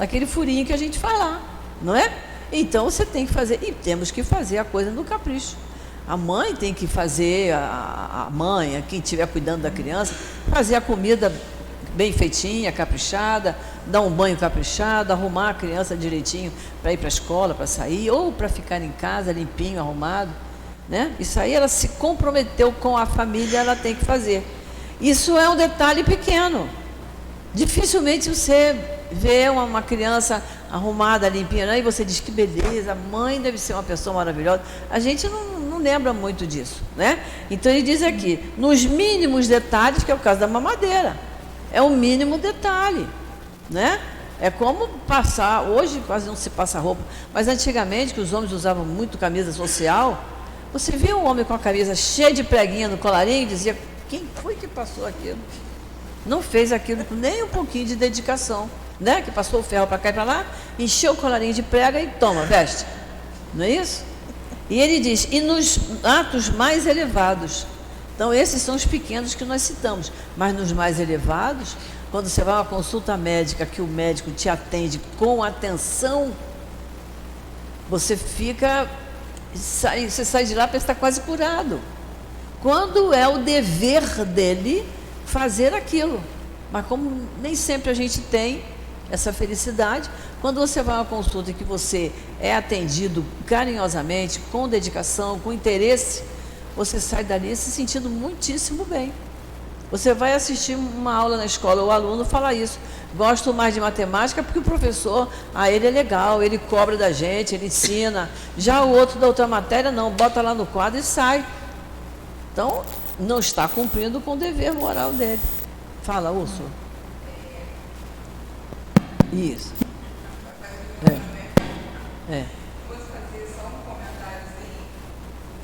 Aquele furinho que a gente faz lá, não é? Então você tem que fazer, e temos que fazer a coisa no capricho. A mãe tem que fazer, a mãe, quem estiver cuidando da criança, fazer a comida bem feitinha, caprichada, dar um banho caprichado, arrumar a criança direitinho para ir para a escola, para sair, ou para ficar em casa limpinho, arrumado. Né? Isso aí ela se comprometeu com a família, ela tem que fazer. Isso é um detalhe pequeno. Dificilmente você vê uma criança arrumada, limpinha, né? E você diz que beleza, a mãe deve ser uma pessoa maravilhosa. A gente não lembra muito disso, né? Então ele diz aqui, nos mínimos detalhes, que é o caso da mamadeira. É o mínimo detalhe, né? É como passar, hoje quase não se passa roupa, mas antigamente, que os homens usavam muito camisa social, você via um homem com a camisa cheia de preguinha no colarinho e dizia, quem foi que passou aquilo? Não fez aquilo com nem um pouquinho de dedicação, né? Que passou o ferro para cá e para lá, encheu o colarinho de prega e toma, veste. Não é isso? E ele diz, e nos atos mais elevados. Então, esses são os pequenos que nós citamos. Mas nos mais elevados, quando você vai a uma consulta médica, que o médico te atende com atenção, você sai de lá para estar quase curado. Quando é o dever dele fazer aquilo. Mas como nem sempre a gente tem essa felicidade, quando você vai a uma consulta e que você é atendido carinhosamente, com dedicação, com interesse, você sai dali se sentindo muitíssimo bem. Você vai assistir uma aula na escola, o aluno fala isso, gosto mais de matemática porque o professor, ele é legal, ele cobra da gente, ele ensina. Já o outro da outra matéria, não, bota lá no quadro e sai. Então, não está cumprindo com o dever moral dele. Fala, Úrsula. Isso. Posso fazer só um comentário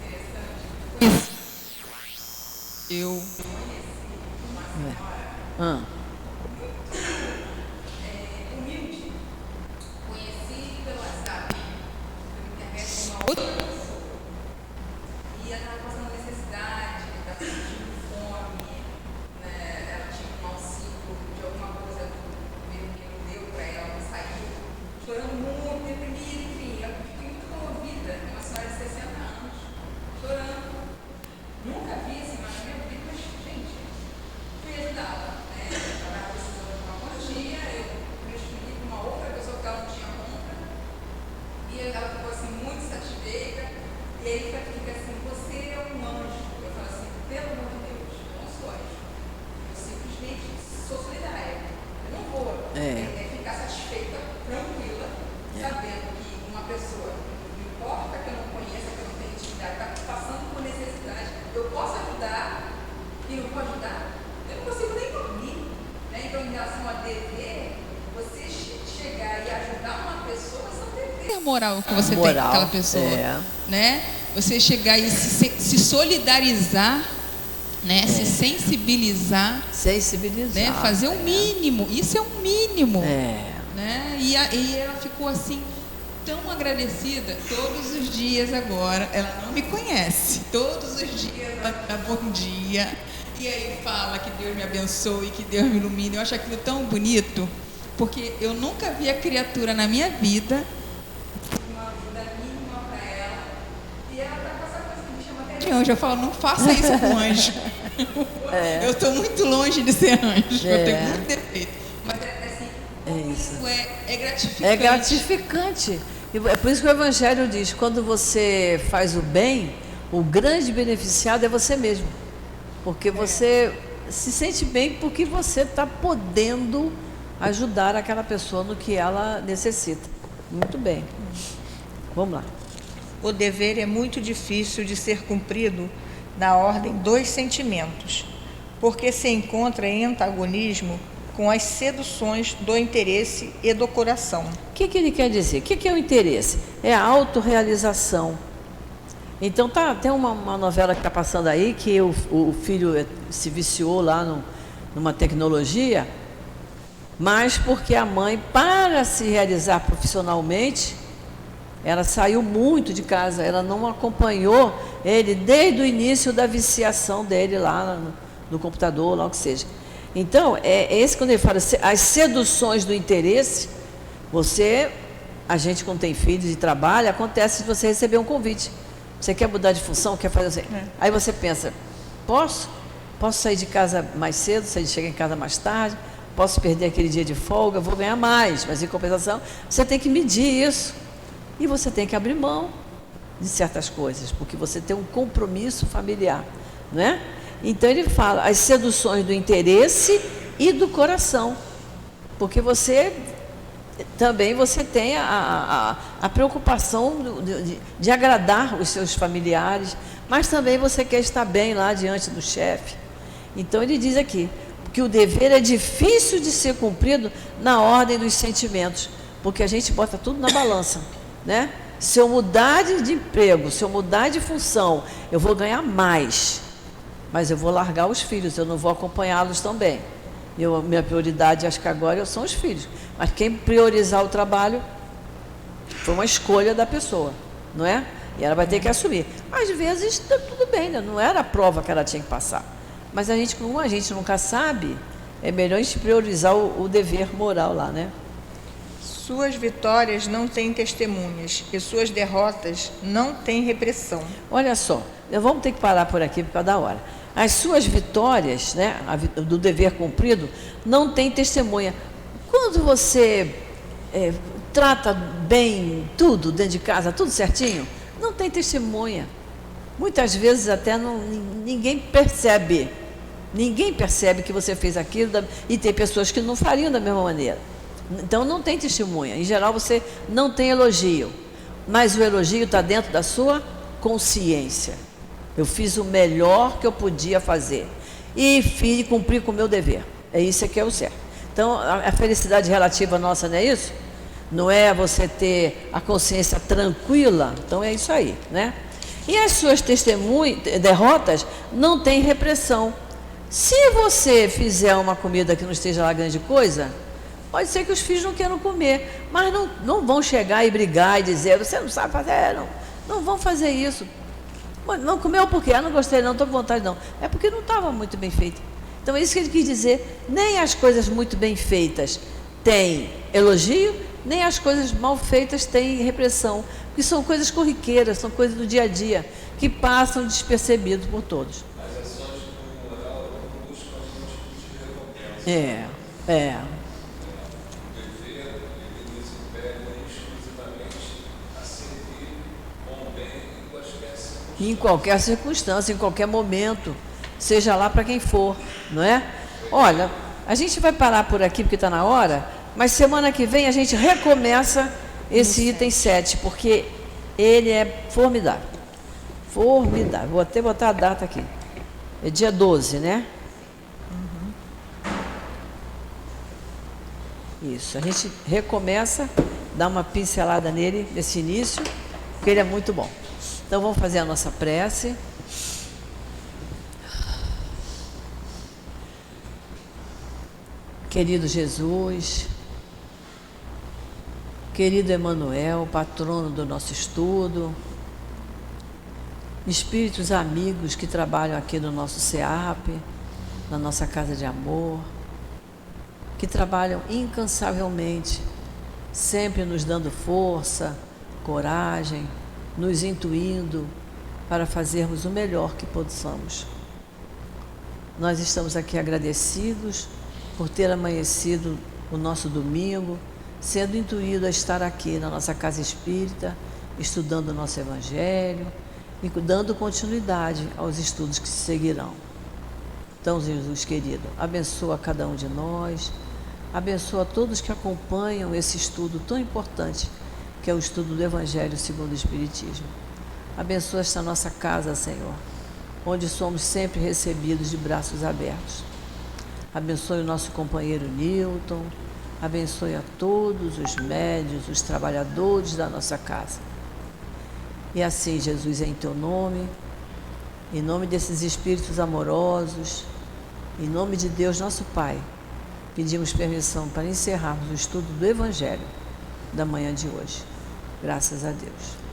interessante? Eu conheci uma senhora humilde. Conheci pelo WhatsApp, pela internet, uma outra pessoa. E ela estava passando necessidade, estava sentindo fome, né? Ela tinha um auxílio de alguma coisa que o governo deu para ela, ela saiu chorando muito, deprimida, enfim. Eu fiquei muito comovida, uma senhora de 60 anos, chorando. Nunca vi assim, mas na minha vida, mas, gente, fui ajudá-la, né? Ela estava precisando de uma quantia, eu transferi para uma outra pessoa que ela não tinha conta, e ela ficou assim muito satisfeita, e aí fica assim, você é um anjo. Eu falo assim, pelo amor de Deus, eu não sou anjo. Eu simplesmente sou solidária. Eu não vou ficar satisfeita, tranquila, sabendo que uma pessoa, não importa que eu não conheça, que eu não tenho intimidade, está passando por necessidade, eu posso ajudar e não vou ajudar, eu não consigo nem dormir. Né? Então, em relação a dever, você chegar e ajudar uma pessoa, isso é um dever moral que você tem com aquela pessoa. Né? Você chegar e se solidarizar, né? Se sensibilizar, né? Fazer o mínimo. Isso é um mínimo. né? E ela ficou assim, tão agradecida, todos os dias agora, ela não me conhece, todos os dias ela dá bom dia, e aí fala que Deus me abençoe, que Deus me ilumine. Eu acho aquilo tão bonito, porque eu nunca vi a criatura na minha vida, uma ajuda mínima para ela, e ela tá com essa coisa que me chama até de anjo. Eu falo, não faça isso com anjo. Eu estou muito longe de ser anjo, eu tenho muito defeito. Mas assim, isso é gratificante. É gratificante. É por isso que o Evangelho diz, quando você faz o bem, o grande beneficiado é você mesmo. Porque você se sente bem porque você está podendo ajudar aquela pessoa no que ela necessita. Muito bem. Vamos lá. O dever é muito difícil de ser cumprido na ordem dos sentimentos, porque se encontra em antagonismo com as seduções do interesse e do coração. O que ele quer dizer? O que é o interesse? É a autorrealização. Então, tem uma novela que está passando aí, que o filho se viciou lá numa tecnologia, mas porque a mãe, para se realizar profissionalmente, ela saiu muito de casa, ela não acompanhou ele desde o início da viciação dele lá no computador, lá o que seja. Então, é esse quando ele fala, as seduções do interesse, a gente quando tem filhos e trabalha, acontece de você receber um convite. Você quer mudar de função, quer fazer assim. Aí você pensa, posso sair de casa mais cedo, chegar em casa mais tarde, posso perder aquele dia de folga, vou ganhar mais, mas em compensação, você tem que medir isso. E você tem que abrir mão de certas coisas, porque você tem um compromisso familiar, não é? Então ele fala as seduções do interesse e do coração, porque você tem a preocupação de agradar os seus familiares, mas também você quer estar bem lá diante do chefe. Então ele diz aqui que o dever é difícil de ser cumprido na ordem dos sentimentos, porque a gente bota tudo na balança, né? Se eu mudar de emprego, se eu mudar de função, eu vou ganhar mais, mas eu vou largar os filhos, eu não vou acompanhá-los também. Minha prioridade, acho que agora, são os filhos. Mas quem priorizar o trabalho foi uma escolha da pessoa, não é? E ela vai ter que assumir. Às vezes, tudo bem, né? Não era a prova que ela tinha que passar. Mas como a gente nunca sabe, é melhor a gente priorizar o dever moral lá, né? Suas vitórias não têm testemunhas e suas derrotas não têm repressão. Olha só, vamos ter que parar por aqui por causa da hora. As suas vitórias, né, do dever cumprido, não tem testemunha. Quando você trata bem tudo dentro de casa, tudo certinho, não tem testemunha. Muitas vezes até ninguém percebe. Ninguém percebe que você fez aquilo, e tem pessoas que não fariam da mesma maneira. Então não tem testemunha. Em geral você não tem elogio, mas o elogio está dentro da sua consciência. Eu fiz o melhor que eu podia fazer e cumpri com o meu dever. É isso que é o certo. Então a felicidade relativa nossa não é isso? Não é você ter a consciência tranquila? Então é isso aí, né? E as suas derrotas não têm repressão. Se você fizer uma comida que não esteja lá grande coisa, pode ser que os filhos não queiram comer, mas não vão chegar e brigar e dizer, você não sabe fazer, não vão fazer isso. Não comeu por quê? Não gostei não, estou com vontade não. É porque não estava muito bem feito. Então é isso que ele quis dizer, nem as coisas muito bem feitas têm elogio, nem as coisas mal feitas têm repressão, porque são coisas corriqueiras, são coisas do dia a dia, que passam despercebidos por todos. As ações do moral não buscam algum tipo de recompensa. O dever, ele nos impele exclusivamente a servir com o bem em qualquer circunstância, em qualquer momento, seja lá para quem for, não é? Olha, a gente vai parar por aqui porque está na hora, mas semana que vem a gente recomeça esse item 7, porque ele é formidável. Formidável. Vou até botar a data aqui. É dia 12, né? Isso, a gente recomeça, dá uma pincelada nele, nesse início, porque ele é muito bom. Então vamos fazer a nossa prece. Querido Jesus, querido Emanuel, patrono do nosso estudo, espíritos amigos que trabalham aqui no nosso SEAP, na nossa Casa de Amor, que trabalham incansavelmente, sempre nos dando força, coragem, nos intuindo para fazermos o melhor que possamos. Nós estamos aqui agradecidos por ter amanhecido o nosso domingo, sendo intuído a estar aqui na nossa casa espírita, estudando o nosso Evangelho e dando continuidade aos estudos que se seguirão. Então, Jesus querido, abençoa cada um de nós, abençoa todos que acompanham esse estudo tão importante, que é o estudo do Evangelho segundo o Espiritismo. Abençoa esta nossa casa, Senhor, onde somos sempre recebidos de braços abertos. Abençoe o nosso companheiro Newton, abençoe a todos os médiuns, os trabalhadores da nossa casa. E assim, Jesus, em Teu nome, em nome desses espíritos amorosos, em nome de Deus, nosso Pai, pedimos permissão para encerrarmos o estudo do Evangelho da manhã de hoje. Graças a Deus.